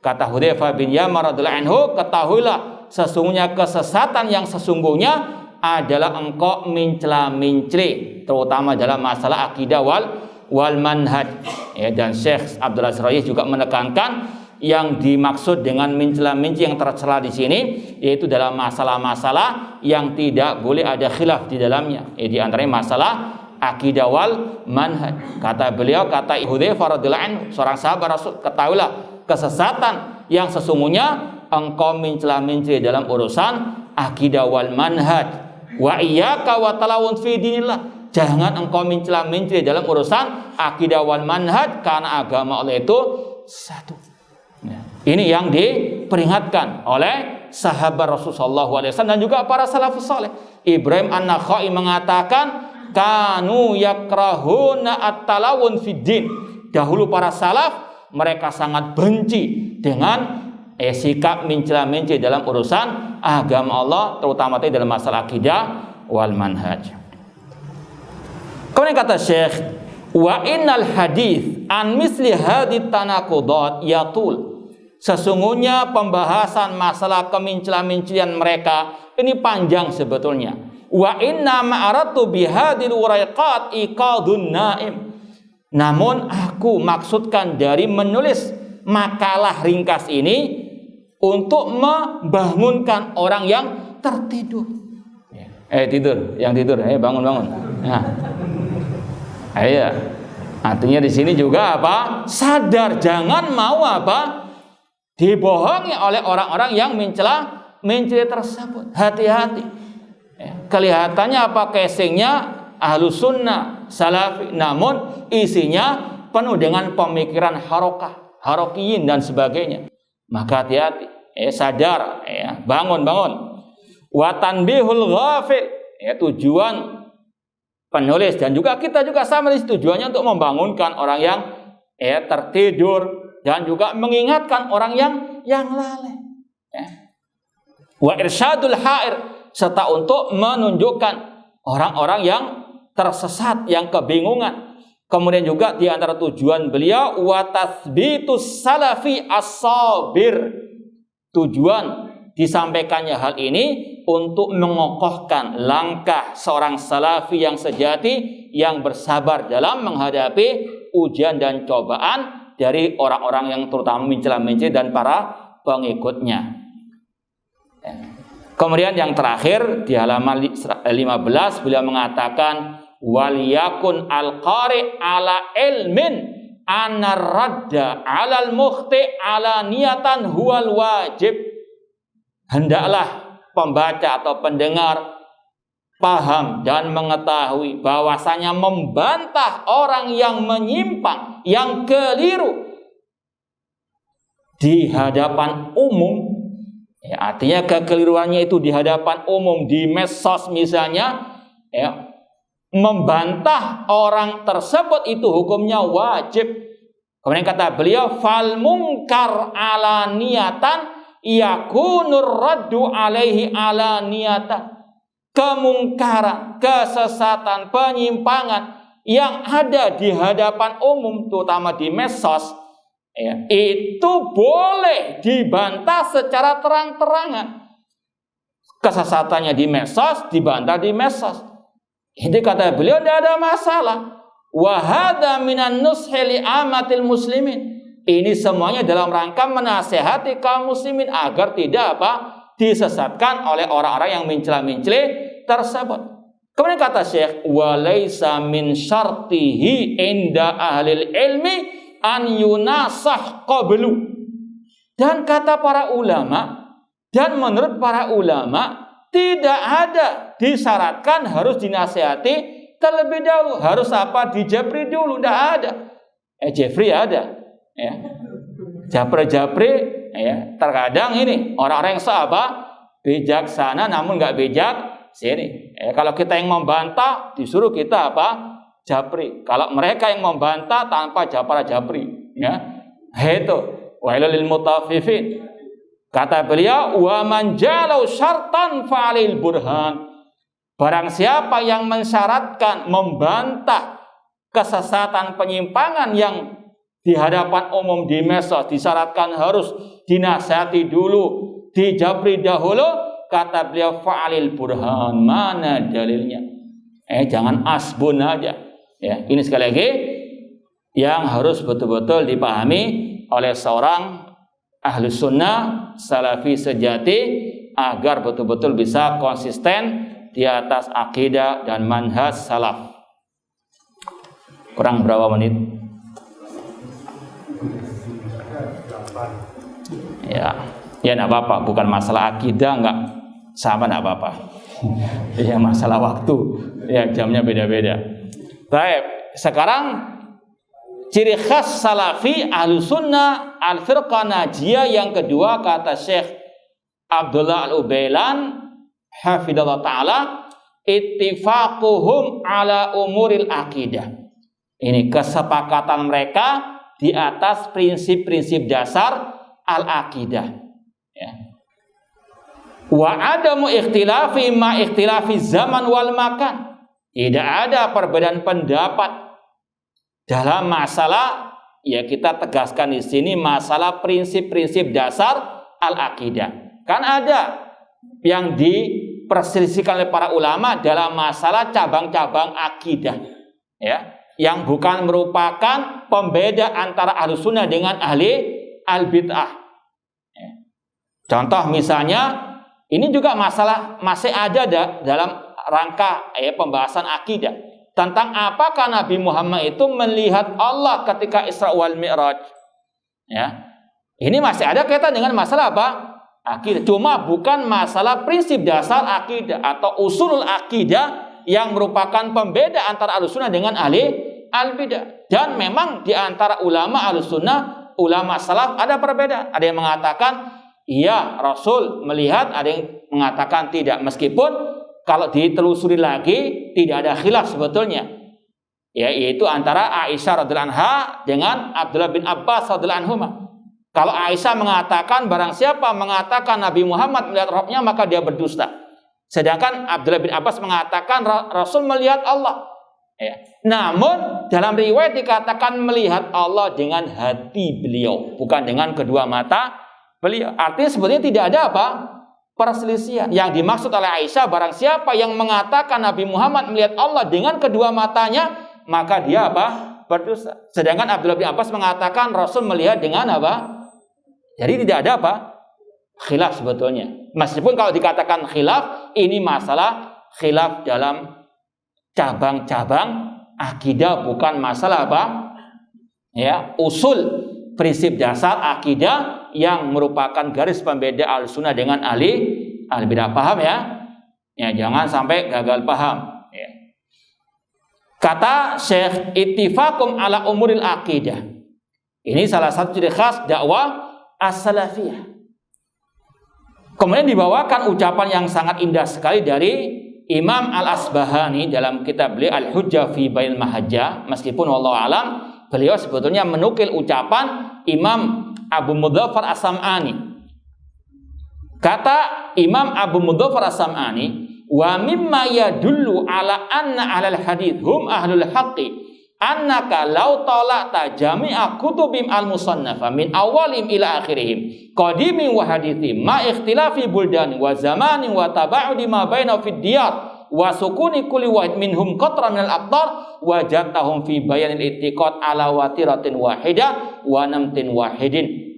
Speaker 1: Kata Hudzaifah bin Yaman radhiyallahu anhu, ketahuilah sesungguhnya kesesatan yang sesungguhnya adalah engkau mencela-mencela, terutama dalam masalah akidah wal manhaj. Dan Syekh Abdul Aziz Rais juga menekankan yang dimaksud dengan mencela-mencela yang tercela di sini yaitu dalam masalah-masalah yang tidak boleh ada khilaf di dalamnya. Di antaranya masalah akidah wal manhaj. Kata beliau, kata Hudzaifah radhiyallahu anhu, seorang sahabat Rasul, ketahuilah kesesatan yang sesungguhnya engkau mencela-mencela dalam urusan akidah wal manhaj. Wa iyyaka wa talawun fi dinillah. Jangan engkau mencela-mencela dalam urusan akidah wal manhaj, karena agama Allah itu satu. Ini yang diperingatkan oleh sahabat Rasulullah SAW dan juga para salafus saleh. Ibrahim An-Nakhai mengatakan, kanu yakrahuna at-talawun fid din. Dahulu para salaf mereka sangat benci dengan sikap mencela-mencela dalam urusan agama Allah, terutama dalam masalah akidah wal manhaj. Kemudian kata Syekh, wa innal hadits an misli hadit tanaqudat yatul. Sesungguhnya pembahasan masalah kemincela-mencelian mereka ini panjang sebetulnya. Wa inna ma'aratu bihadil uraiqat iqadun naim. Namun aku maksudkan dari menulis makalah ringkas ini untuk membangunkan orang yang tertidur. Tidur, yang tidur, bangun. Nah. Iya. Artinya di sini juga sadar, jangan mau dibohongi oleh orang-orang yang mencela tersebut. Hati-hati. Kelihatannya casingnya Ahlus Sunnah, Salafi, namun isinya penuh dengan pemikiran harokiyin dan sebagainya. Maka hati-hati, sadar, bangun. Wa tanbihul ghafil, tujuan penulis dan juga kita juga sama, tujuannya untuk membangunkan orang yang tertidur dan juga mengingatkan orang yang lalai. Wa irsyadul hair, serta untuk menunjukkan orang-orang yang tersesat, yang kebingungan. Kemudian juga di antara tujuan beliau wa tathbitus salafi as-sabir. Tujuan disampaikannya hal ini untuk mengokohkan langkah seorang salafi yang sejati, yang bersabar dalam menghadapi ujian dan cobaan dari orang-orang yang terutama mencela-mencela dan para pengikutnya. Kemudian yang terakhir di halaman 15 beliau mengatakan waliyakun al-qari ala ilmin anar radda alal mukhti ala niatan huwal wajib. Hendaklah pembaca atau pendengar paham dan mengetahui bahwasanya membantah orang yang menyimpang, yang keliru di hadapan umum, ya, artinya kekeliruannya itu di hadapan umum di medsos misalnya, ya, membantah orang tersebut itu hukumnya wajib. Kemudian kata beliau fal munkar ala niatan yakunur raddu alaihi ala niatan. Kemungkaran, kesesatan, penyimpangan yang ada di hadapan umum terutama di medsos, ya, itu boleh dibantah secara terang-terangan. Kesesatannya di medsos dibantah di medsos. Ini kata beliau tidak ada masalah. Wa hadza minan nushi li amatil muslimin. Ini semuanya dalam rangka menasihati kaum muslimin agar tidak disesatkan oleh orang-orang yang mencela-mencela tersebut. Kemudian kata Syekh wa laisa min syartihi inda ahlil ilmi an yunasah qablu. Dan kata para ulama, dan menurut para ulama tidak ada disyaratkan harus dinasihati terlebih dahulu. Harus dijabri dulu, tidak ada. Jeffrey ada, ya. Japri, ya. Terkadang ini orang-orang yang bijaksana namun nggak bijak sini. Kalau kita yang membantah disuruh kita japri. Kalau mereka yang membantah tanpa japri, ya. Itu wailul lil mutaffifin. Kata beliau, wa man jalau syartan fa'alil burhan. Barang siapa yang mensyaratkan membantah kesesatan penyimpangan yang di hadapan umum di medsos disyaratkan harus dinasihati dulu, dijabri dahulu, kata beliau fa'alil burhan. Mana dalilnya? Jangan asbun aja. Ya, ini sekali lagi yang harus betul-betul dipahami oleh seorang ahlu sunnah salafi sejati agar betul-betul bisa konsisten di atas akidah dan manhaj salaf. Kurang berapa menit? Ya enggak apa-apa, bukan masalah akidah, enggak sama, enggak apa-apa. Ya masalah waktu, ya jamnya beda-beda. Baik, sekarang ciri khas salafi ahlu sunnah al-firqah najiyah yang kedua kata Syekh Abdullah al-Ubailan hafidhallahu ta'ala ittifaquhum ala umuril aqidah. Ini kesepakatan mereka di atas prinsip-prinsip dasar al-aqidah, ya. Wa adamu ikhtilafi ma ikhtilafi zaman wal makan. Tidak ada perbedaan pendapat dalam masalah, ya kita tegaskan di sini masalah prinsip-prinsip dasar al-aqidah. Kan ada yang diperselisihkan oleh para ulama dalam masalah cabang-cabang akidah, ya, yang bukan merupakan pembeda antara ahli sunnah dengan ahli al-bid'ah. Ya. Contoh misalnya, ini juga masalah masih ada dalam rangka pembahasan akidah. Tentang apakah Nabi Muhammad itu melihat Allah ketika Isra wal Mi'raj, ya. Ini masih ada kaitan dengan masalah akidah. Cuma bukan masalah prinsip dasar akidah atau usulul akidah yang merupakan pembeda antara Ahlussunnah dengan ahli al-bidah. Dan memang di antara ulama Ahlussunnah, ulama salaf ada perbedaan. Ada yang mengatakan iya Rasul melihat, ada yang mengatakan tidak. Meskipun kalau ditelusuri lagi tidak ada khilaf sebetulnya, ya, yaitu antara Aisyah radhiyallahu anha dengan Abdullah bin Abbas radhiyallahu anhuma. Kalau Aisyah mengatakan barang siapa mengatakan Nabi Muhammad melihat Rabbnya maka dia berdusta. Sedangkan Abdullah bin Abbas mengatakan Rasul melihat Allah, ya. Namun dalam riwayat dikatakan melihat Allah dengan hati beliau, bukan dengan kedua mata beliau. Artinya sebetulnya tidak ada perselisihan. Yang dimaksud oleh Aisyah barang siapa yang mengatakan Nabi Muhammad melihat Allah dengan kedua matanya maka dia berdosa. Sedangkan Abdullah bin Abbas mengatakan Rasul melihat dengan Jadi tidak ada khilaf sebetulnya. Meskipun kalau dikatakan khilaf, ini masalah khilaf dalam cabang-cabang akidah, bukan masalah apa? Ya, usul prinsip dasar akidah yang merupakan garis pembeda Ahlussunnah dengan ahli bidah. Paham ya? Ya, jangan sampai gagal paham. Ya. Kata Syekh, ittifaqum ala umuril aqidah. Ini salah satu ciri khas dakwah as-salafiyah. Kemudian dibawakan ucapan yang sangat indah sekali dari Imam Al-Asbahani dalam kitab beliau Al-Hujjah fi Bainil Mahajjah. Meskipun wallahu alam beliau sebetulnya menukil ucapan Imam Abu Mudzaffar As-Sam'ani. Kata Imam Abu Mudzaffar As-Sam'ani, wa mimma yadullu ala anna ahlul hadits hum ahlul haqqi annaka law tala'ta jami'a kutubim al-musannafa min awalim ila akhirihim qadimin wa hadithim ma ikhtilafi buldani wa zamani wa taba'udi ma baina fid diyar wa sukuni kulli wahid minhum qatra min al-aqtar wajadtahum fi bayanil ittiqad ala watiratin wahidah wa namtin wahidin.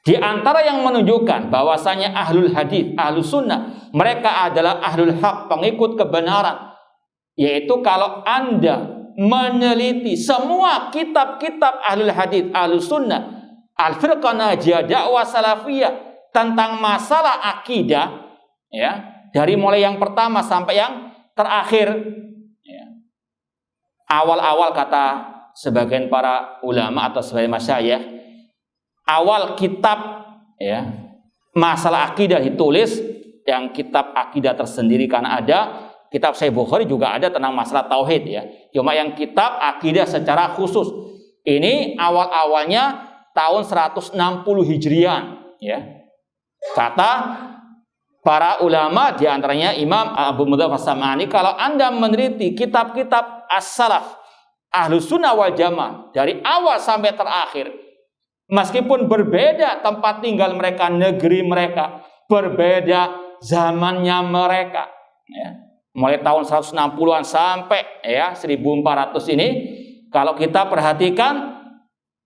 Speaker 1: Di antara yang menunjukkan bahwasanya ahlul hadis, ahlus sunnah, mereka adalah ahlul haq, pengikut kebenaran, yaitu kalau Anda meneliti semua kitab-kitab ahlul hadis, ahlus sunnah, al-firqah najiyah, dakwah salafiyah tentang masalah akidah, ya, dari mulai yang pertama sampai yang terakhir, ya. Awal-awal kata sebagian para ulama atau sebagian masyayikh, awal kitab, ya, masalah akidah ditulis, yang kitab akidah tersendiri karena ada kitab Sahih Bukhari juga ada tentang masalah tauhid, ya. Cuma yang kitab akidah secara khusus ini awal-awalnya tahun 160 Hijrian, ya. Kata para ulama di antaranya Imam Abu Mudzaffar As-Sam'ani, kalau Anda meneliti kitab-kitab as-salaf Ahlus Sunnah wal Jamaah dari awal sampai terakhir, meskipun berbeda tempat tinggal mereka, negeri mereka, berbeda zamannya mereka, ya. Mulai tahun 160-an sampai ya 1400 ini, kalau kita perhatikan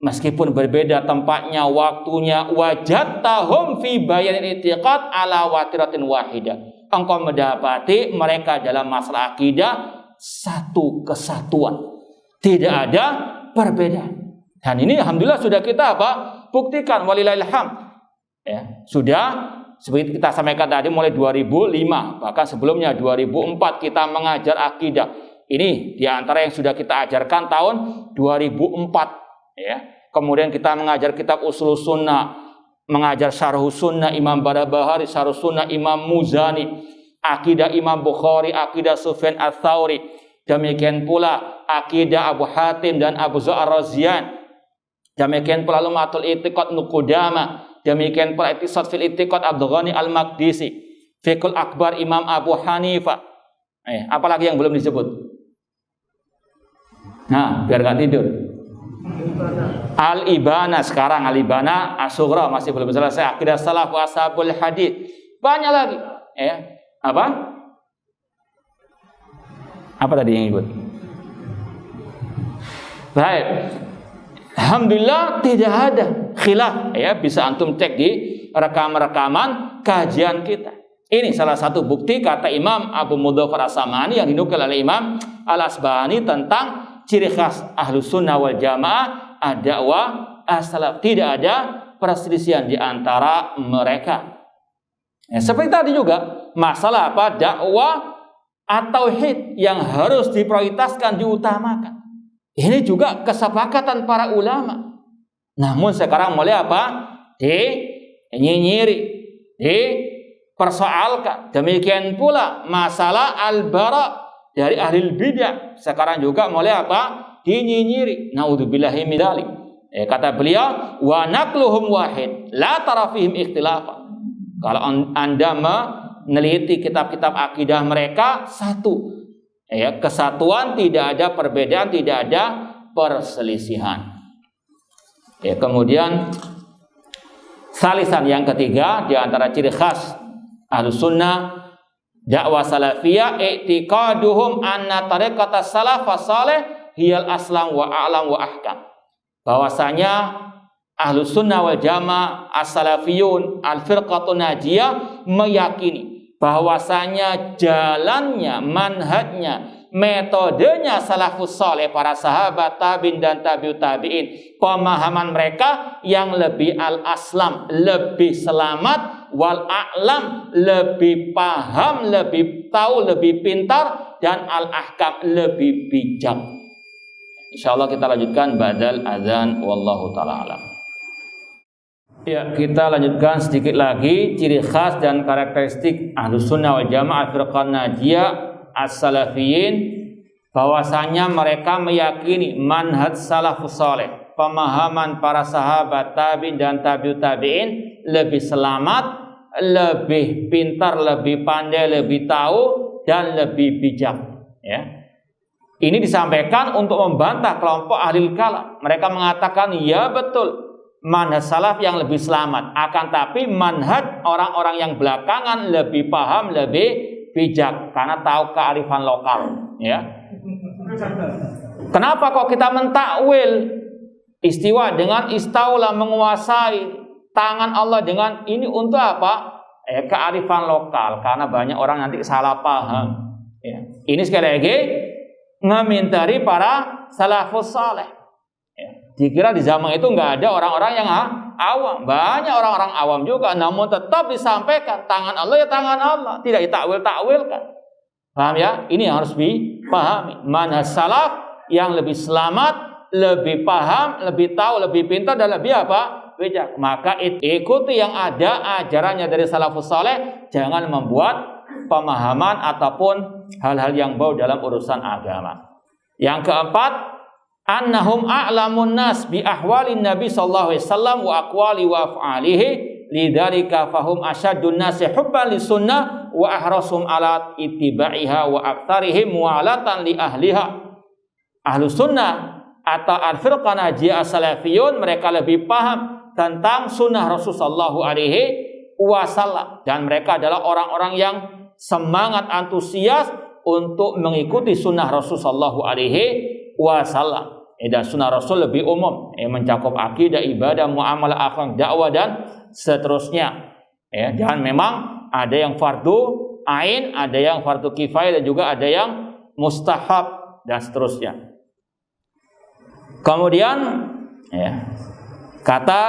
Speaker 1: meskipun berbeda tempatnya, waktunya, wajadtahum fi bayanil i'tiqad ala watiratin wahidah. Engkau mendapati mereka dalam masalah akidah satu kesatuan, tidak ada perbedaan. Dan ini alhamdulillah sudah kita buktikan, walillahil hamd. Ya, sudah seperti kita sampaikan tadi mulai 2005, bahkan sebelumnya 2004 kita mengajar akidah. Ini diantara yang sudah kita ajarkan tahun 2004, ya. Kemudian kita mengajar kitab Ushul Sunnah, mengajar Syarhus Sunnah Imam Barbahari, Syarhus Sunnah Imam Muzani, akidah Imam Bukhari, akidah Sufyan Ats-Tsauri, demikian pula akidah Abu Hatim dan Abu Zur Ar-Razian, demikian pula Lumatul I'tiqad Nuqudama, demikian pula I'tisad fil I'tiqad Abdul Ghani Al-Maqdisi, Fiqhul Akbar Imam Abu Hanifah. Apalagi yang belum disebut? Nah, biar gak tidur. Al-Ibana sekarang, Al-Ibana As-Sughra masih belum selesai, akidah salaf wa ashabul hadits. Banyak lagi. Apa tadi yang ikut? Baik. Alhamdulillah tidak ada khilaf, ya, bisa antum cek di rekaman-rekaman kajian kita. Ini salah satu bukti kata Imam Abu Mudzaffar As-Sam'ani yang dinukil oleh Imam Al-Asbahani tentang ciri khas Ahlus Sunnah wal Jamaah ad-da'wah as-salaf. Tidak ada perselisihan di antara mereka. Ya, seperti tadi juga masalah dakwah atau tauhid yang harus diprioritaskan, diutamakan. Ini juga kesepakatan para ulama. Namun sekarang mulai dinyinyiri, dipersoalkan. Demikian pula masalah al-bara dari ahli bidah sekarang juga mulai dinyinyiri. Naudzubillahi min dzalik. Kata beliau, wa naqluhum wahid, la tara fihim ikhtilafan. Kalau Anda meneliti kitab-kitab akidah mereka satu. Ya, kesatuan, tidak ada perbedaan, tidak ada perselisihan. Ya, kemudian salisan yang ketiga di antara ciri khas Ahlus Sunnah dakwah salafiyah, i'tiqaduhum anna tariqatas salaf saleh hiyal aslam wa a'lam wa ahkam. Bahwasanya Ahlus Sunnah wal Jamaah, As-Salafiyun, Al-Firqatun Najiyah meyakini bahwasanya jalannya, manhajnya, metodenya salafus saleh, para sahabat, tabi'in dan tabi'ut tabi'in, pemahaman mereka yang lebih al-aslam, lebih selamat, wal a'lam, lebih paham, lebih tahu, lebih pintar, dan al-ahkam, lebih bijak. Insyaallah kita lanjutkan ba'dal adzan, wallahu taala alam. Ya, kita lanjutkan sedikit lagi ciri khas dan karakteristik Ahlus Sunnah wal Jamaah, Al-Firqah Najiyah, As-Salafiyin, bahwasanya mereka meyakini manhaj salafus saleh, pemahaman para sahabat, tabi'in dan tabi'ut tabi'in lebih selamat, lebih pintar, lebih pandai, lebih tahu, dan lebih bijak. Ya. Ini disampaikan untuk membantah kelompok ahli kalam. Mereka mengatakan, ya betul, manhaj salaf yang lebih selamat, akan tapi manhaj orang-orang yang belakangan lebih paham, lebih bijak karena tahu kearifan lokal. Ya. Kenapa kok kita mentakwil istiwa dengan istaula, menguasai tangan Allah dengan ini untuk apa? Kearifan lokal, karena banyak orang nanti salah paham. Ya. Ini sekali lagi ngemintari para salafus saleh. Dikira di zaman itu nggak ada orang-orang yang awam. Banyak orang-orang awam juga, namun tetap disampaikan tangan Allah ya tangan Allah, tidak ditakwil-takwilkan. Paham ya? Ini yang harus dipahami. Manhaj salaf yang lebih selamat, lebih paham, lebih tahu, lebih pintar, dan lebih apa? Bijak. Maka ikuti yang ada ajarannya dari salafus saleh, jangan membuat pemahaman ataupun hal-hal yang bau dalam urusan agama. Yang keempat, annahum a'lamun nas bi ahwalin nabi sallallahu alaihi wasallam wa aqwali wa af'alihi lidzalika fahum asyaddun nasi hubban lisunnah wa ahrasum ala ittiba'iha wa aktsarihim mu'alatan li ahliha. Ahlus sunnah atau al-firqah najiyah as-salafiyun, mereka lebih paham tentang sunnah Rasulullah sallallahu alaihi wasallam, dan mereka adalah orang-orang yang semangat, antusias untuk mengikuti sunnah Rasulullah sallallahu alaihi wasallam. Dan sunnah Rasul lebih umum, mencakup akidah, ibadah, muamalah, akhlak, dakwah, dan seterusnya. Dan memang ada yang fardu ain, ada yang fardu kifayah, dan juga ada yang mustahab, dan seterusnya. Kemudian kata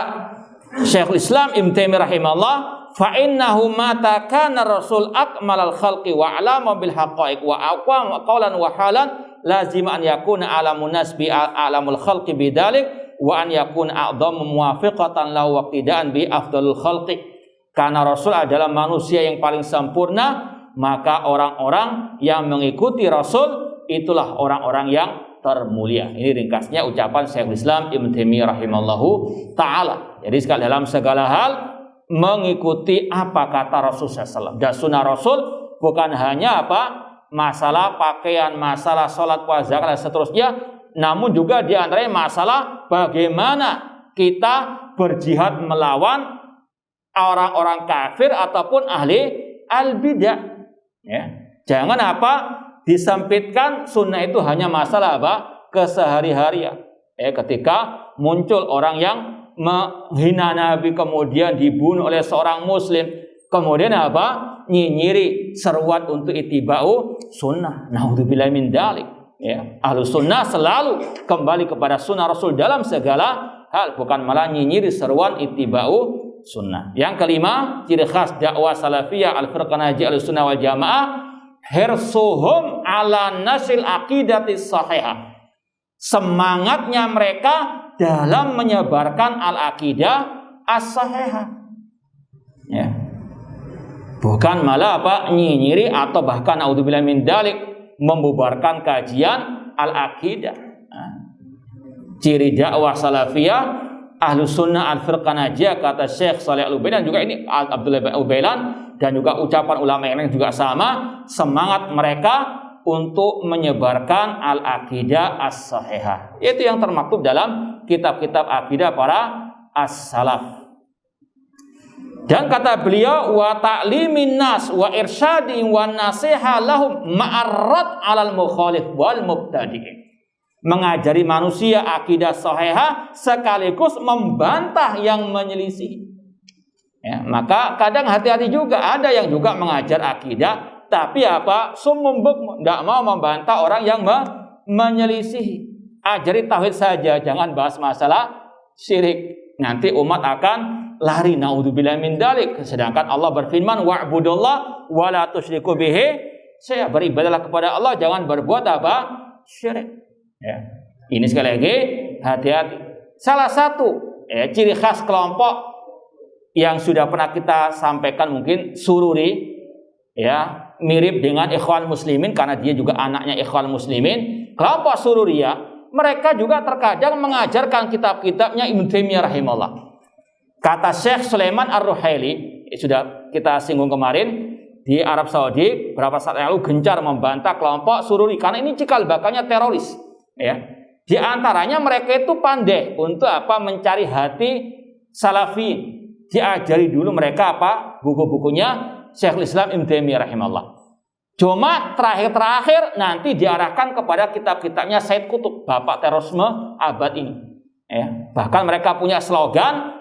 Speaker 1: Syekhul Islam Ibnu Taimiyah rahimahullah, fa innahu mata kana rasul akmalal khalqi wa alama bil haqaiq wa aqwam qawlan wa halan lazim an yakuna alamun nas bi alamul khalqi bidzalik wa an yakuna a'dhamu muwafiqatan lahu waqtidaan bi afdalul khalqi. Karena Rasul adalah manusia yang paling sempurna, maka orang-orang yang mengikuti Rasul itulah orang-orang yang termulia. Ini ringkasnya ucapan Syekhul Islam Ibnu Taimiyah rahimallahu taala. Jadi dalam segala hal mengikuti apa kata Rasul SAW. Dan sunnah Rasul bukan hanya masalah pakaian, masalah sholat, puasa, zakat, dan seterusnya, namun juga diantaranya masalah bagaimana kita berjihad melawan orang-orang kafir ataupun ahli al-bidah. Jangan disempitkan sunnah itu hanya masalah kesehari-harian. Ketika muncul orang yang menghina Nabi kemudian dibunuh oleh seorang muslim, kemudian nyinyiri seruan untuk ittiba'u sunnah. Naudzubillah min dzalik. Ahlus sunnah selalu kembali kepada sunnah Rasul dalam segala hal, bukan malah nyinyiri seruan ittiba'u sunnah. Yang kelima, ciri khas dakwah salafiyah al-firqah najiyah al-sunnah wal jamaah, hirsuhum ala nasil aqidatis sahihah. Semangatnya mereka dalam menyebarkan al-aqidah as-sahihah. Bukan malah nyinyiri atau bahkan naudzubillah min dzalik membubarkan kajian al-aqidah. Ciri dakwah salafiyah Ahlus Sunnah al-Firqah Najiyah, kata Syekh Shalih Al-Utsaimin, dan juga ini Abdullah bin Ubailan, dan juga ucapan ulama yang lain juga sama, semangat mereka untuk menyebarkan al-aqidah as-sahihah. Itu yang termaktub dalam kitab-kitab akidah para as-salaf. Dan kata beliau, wa ta'limin nas wa irsyadin wa nasiha lahum ma'arrad 'alal mukhalif wal mubtadi'in. mengajari manusia akidah sahihah sekaligus membantah yang menyelisih. Ya, maka kadang hati-hati juga, ada yang juga mengajar akidah tapi sumum bukm, tidak mau membantah orang yang menyelisih. Ajari tauhid saja, jangan bahas masalah syirik. Nanti umat akan lari, naudzubillah min dzalik. Sedangkan Allah berfirman, wa'budullah wa la tusyriku bihi syai'a, beribadahlah kepada Allah, jangan berbuat syirik. Ya. Ini sekali lagi hati-hati. Salah satu ciri khas kelompok yang sudah pernah kita sampaikan mungkin sururi, ya, mirip dengan Ikhwan Muslimin karena dia juga anaknya Ikhwan Muslimin. Kelompok sururiyah, mereka juga terkadang mengajarkan kitab-kitabnya Ibnu Taimiyah rahimahullah. Kata Syekh Sulaiman Ar-Ruhaili, sudah kita singgung kemarin, di Arab Saudi beberapa saat lalu gencar membantah kelompok sururi karena ini cikal bakalnya teroris. Ya, di antaranya mereka itu pandai untuk mencari hati salafi. Diajari dulu mereka buku-bukunya Syekhul Islam Ibnu Taimiyah rahimahullah. Cuma terakhir nanti diarahkan kepada kitab-kitabnya Said Qutb, bapak terorisme abad ini. Ya, bahkan mereka punya slogan,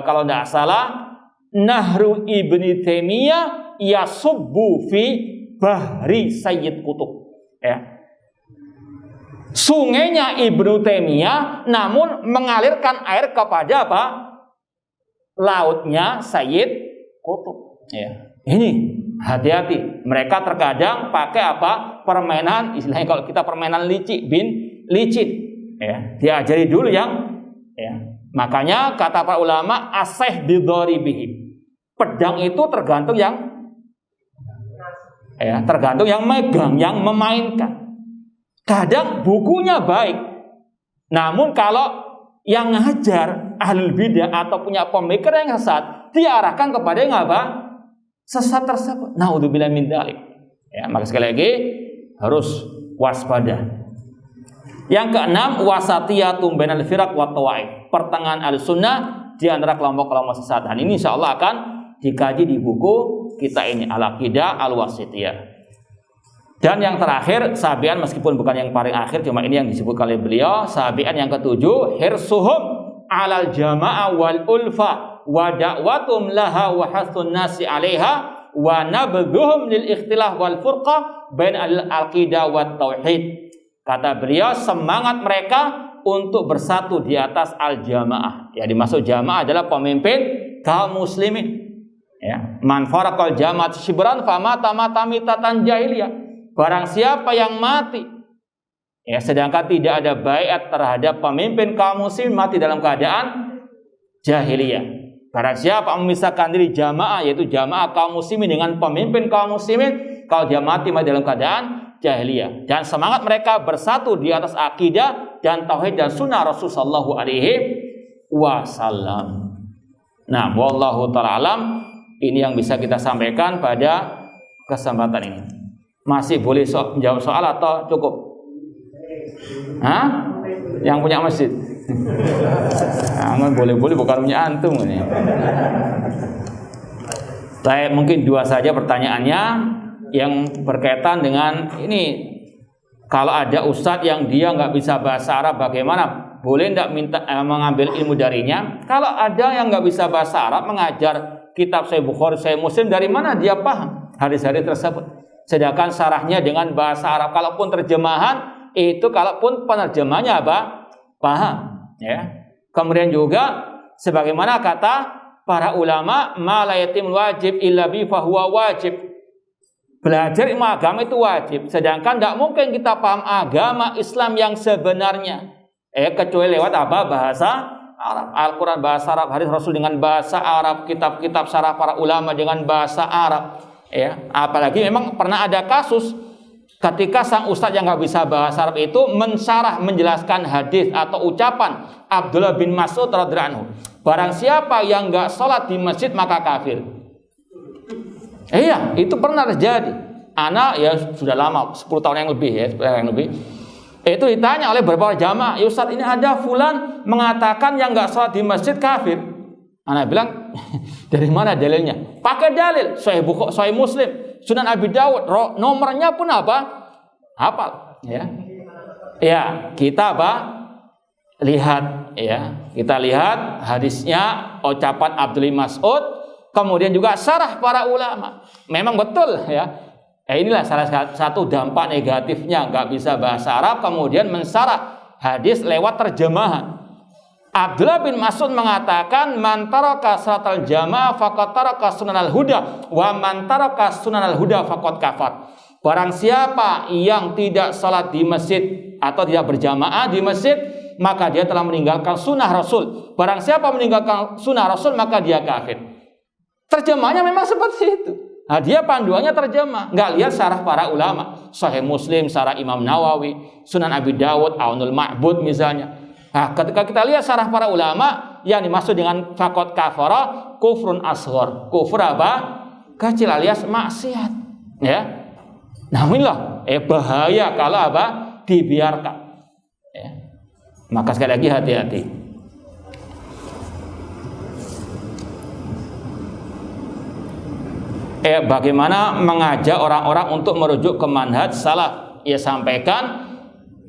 Speaker 1: kalau tidak salah, Nahru Ibnu Taimiyah yasubbu fi bahri Sayyid Qutb. Ya. Sungainya Ibnu Taimiyah namun mengalirkan air kepada lautnya Sayyid Qutb. Ya. Ini hati-hati, mereka terkadang pakai permainan, istilahnya kalau kita permainan licik bin licin, ya, diajari dulu yang, ya. Makanya kata para ulama, asih bidharibihim, pedang itu tergantung yang, ya, tergantung yang megang, yang memainkan. Kadang bukunya baik, namun kalau yang ngajar ahlul bidah atau punya pemikiran yang sesat, diarahkan kepada yang sesat tersebut. Naudzubillah min dzalik. Ya, maka sekali lagi harus waspada. Yang keenam, wasatiyatum bainal firaq wa tawaif. Pertengahan Ahlussunnah di antara kelompok-kelompok sesat. Dan ini insyaallah akan dikaji di buku kita ini Al-Aqidah Al-Wasithiyah. Dan yang terakhir, sabian meskipun bukan yang paling akhir, cuma ini yang disebut oleh beliau, sabian yang ketujuh, hirsuhum 'alal jama'ah wal ulfa wa da'watum laha wa hasun nasi 'alaiha wa nabdhuhum lil ikhtilaf wal furqah bain al-aqidah wat tauhid. Kata beliau, semangat mereka untuk bersatu di atas al-jamaah. Ya, dimaksud jamaah adalah pemimpin kaum muslimin. Ya, man faraqal jama'at shibran famata mamitatan jahiliyah. Barang siapa yang mati, ya, sedangkan tidak ada baiat terhadap pemimpin kaum muslimin, mati dalam keadaan jahiliyah. Barang siapa memisahkan diri jamaah, yaitu jamaah kaum muslimin dengan pemimpin kaum muslimin, kalau dia mati dalam keadaan jahiliyah. Dan semangat mereka bersatu di atas akidah dan tauhid dan sunnah Rasulullah sallallahu alaihi wasallam. Nah, wallahu ta'ala alam, ini yang bisa kita sampaikan pada kesempatan ini. Masih boleh menjawab soal atau cukup? Hah? Yang punya masjid? Jangan, boleh-boleh, bukan punya antum ini. Saya mungkin dua saja pertanyaannya yang berkaitan dengan ini. Kalau ada ustadz yang dia nggak bisa bahasa Arab, bagaimana? Boleh nggak minta mengambil ilmu darinya? Kalau ada yang nggak bisa bahasa Arab, mengajar kitab Sahih Bukhari, Sahih Muslim, dari mana dia paham hadis-hadis tersebut? Sedangkan syarahnya dengan bahasa Arab, kalaupun terjemahan itu, kalaupun penerjemahnya paham, ya. Kemudian juga sebagaimana kata para ulama, ma la yatimul wajib illa bi fahuwa wajib. Belajar ilmu agama itu wajib, sedangkan tidak mungkin kita paham agama Islam yang sebenarnya kecuali lewat bahasa Arab. Al-Quran bahasa Arab, hadis Rasul dengan bahasa Arab, kitab-kitab syarah para ulama dengan bahasa Arab. Ya, apalagi memang pernah ada kasus ketika sang ustadz yang nggak bisa bahasa Arab itu mensyarah, menjelaskan hadis atau ucapan Abdullah bin Mas'ud radhiyallahu anhu, barang siapa yang nggak sholat di masjid maka kafir. Iya, itu pernah terjadi. Anak ya sudah lama, 10 tahun yang lebih ya, 10 yang lebih. Itu ditanya oleh beberapa jamaah, ya Ustaz, ini ada fulan mengatakan yang nggak sholat di masjid kafir. Anak bilang, dari mana dalilnya? Pakai dalil Sahih Bukhari, Sahih Muslim, Sunan Abi Dawud, nomornya pun hafal, ya. Ya, kita apa? Lihat ya. Kita lihat hadisnya, ucapan Abdullah Mas'ud, kemudian juga syarah para ulama. Memang betul ya. Inilah salah satu dampak negatifnya nggak bisa bahasa Arab, kemudian mensyarah hadis lewat terjemahan. Abdullah bin Mas'ud mengatakan, man taraka salatal jamaah faqad taraka sunanal huda wa man taraka sunanal huda faqad kafar. Barang siapa yang tidak salat di masjid atau tidak berjamaah di masjid, maka dia telah meninggalkan sunnah Rasul. Barang siapa meninggalkan sunnah Rasul, maka dia kafir. Terjemahnya memang seperti itu. Nah, dia panduannya terjemah, nggak lihat syarah para ulama. Sahih Muslim, syarah Imam Nawawi, Sunan Abi Dawud, Aunul Ma'bud misalnya. Nah, ketika kita lihat syarah para ulama, yang dimaksud dengan faqad kafara, kufrun asghar. Kufur apa? Kecil alias maksiat. Ya. Namunlah, bahaya kalau apa? Dibiarkan. Ya. Maka sekali lagi hati-hati. Bagaimana mengajak orang-orang untuk merujuk ke manhaj salaf? Ya, sampaikan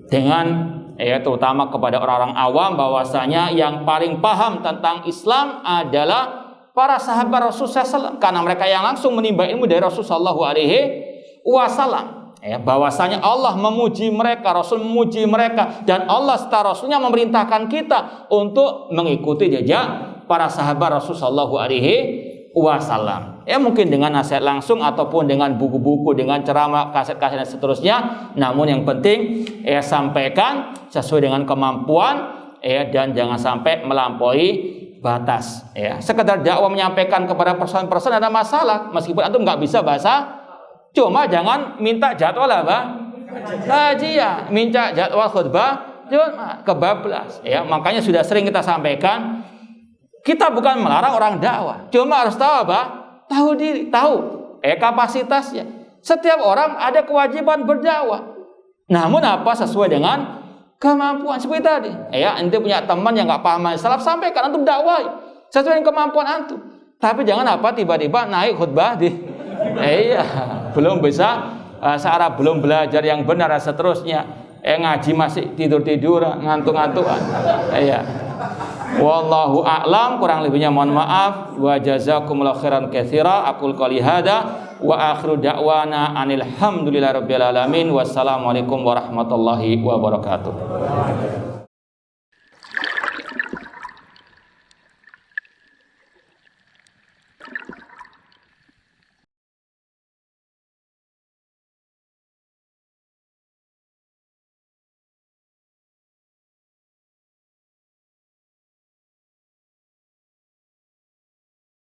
Speaker 1: dengan terutama kepada orang-orang awam bahwasanya yang paling paham tentang Islam adalah para sahabat Rasulullah SAW, karena mereka yang langsung menimba ilmu dari Rasulullah SAW. Bahwasanya Allah memuji mereka, Rasul memuji mereka, dan Allah serta Rasulnya memerintahkan kita untuk mengikuti jejak para sahabat Rasulullah SAW. Mungkin dengan nasihat langsung ataupun dengan buku-buku, dengan ceramah, kaset-kaset dan seterusnya. Namun yang penting sampaikan sesuai dengan kemampuan dan jangan sampai melampaui batas. Sekedar dakwah menyampaikan kepada person-person ada masalah, meskipun antum nggak bisa bahasa, cuma jangan minta jadwal apa? Kajian, minta jadwal khutbah, kebablas. Makanya sudah sering kita sampaikan, kita bukan melarang orang dakwah, cuma harus tahu apa? Tahu diri, tahu kapasitasnya. Setiap orang ada kewajiban berdakwah. Namun apa? Sesuai dengan kemampuan. Seperti tadi, ente punya teman yang nggak paham salaf, sampaikan, antum dakwah sesuai dengan kemampuan antum. Tapi jangan apa? Tiba-tiba naik khutbah di, belum bisa bahasa Arab, belum belajar yang benar dan seterusnya. Ngaji masih tidur-tiduran, ngantuk-ngantukan. Wallahu a'lam, kurang lebihnya mohon maaf. Wa jazakumullahu khairan katsira. Aqul qouli hada wa akhiru da'wana anil hamdulillahi rabbil alamin. Wassalamualaikum warahmatullahi wabarakatuh.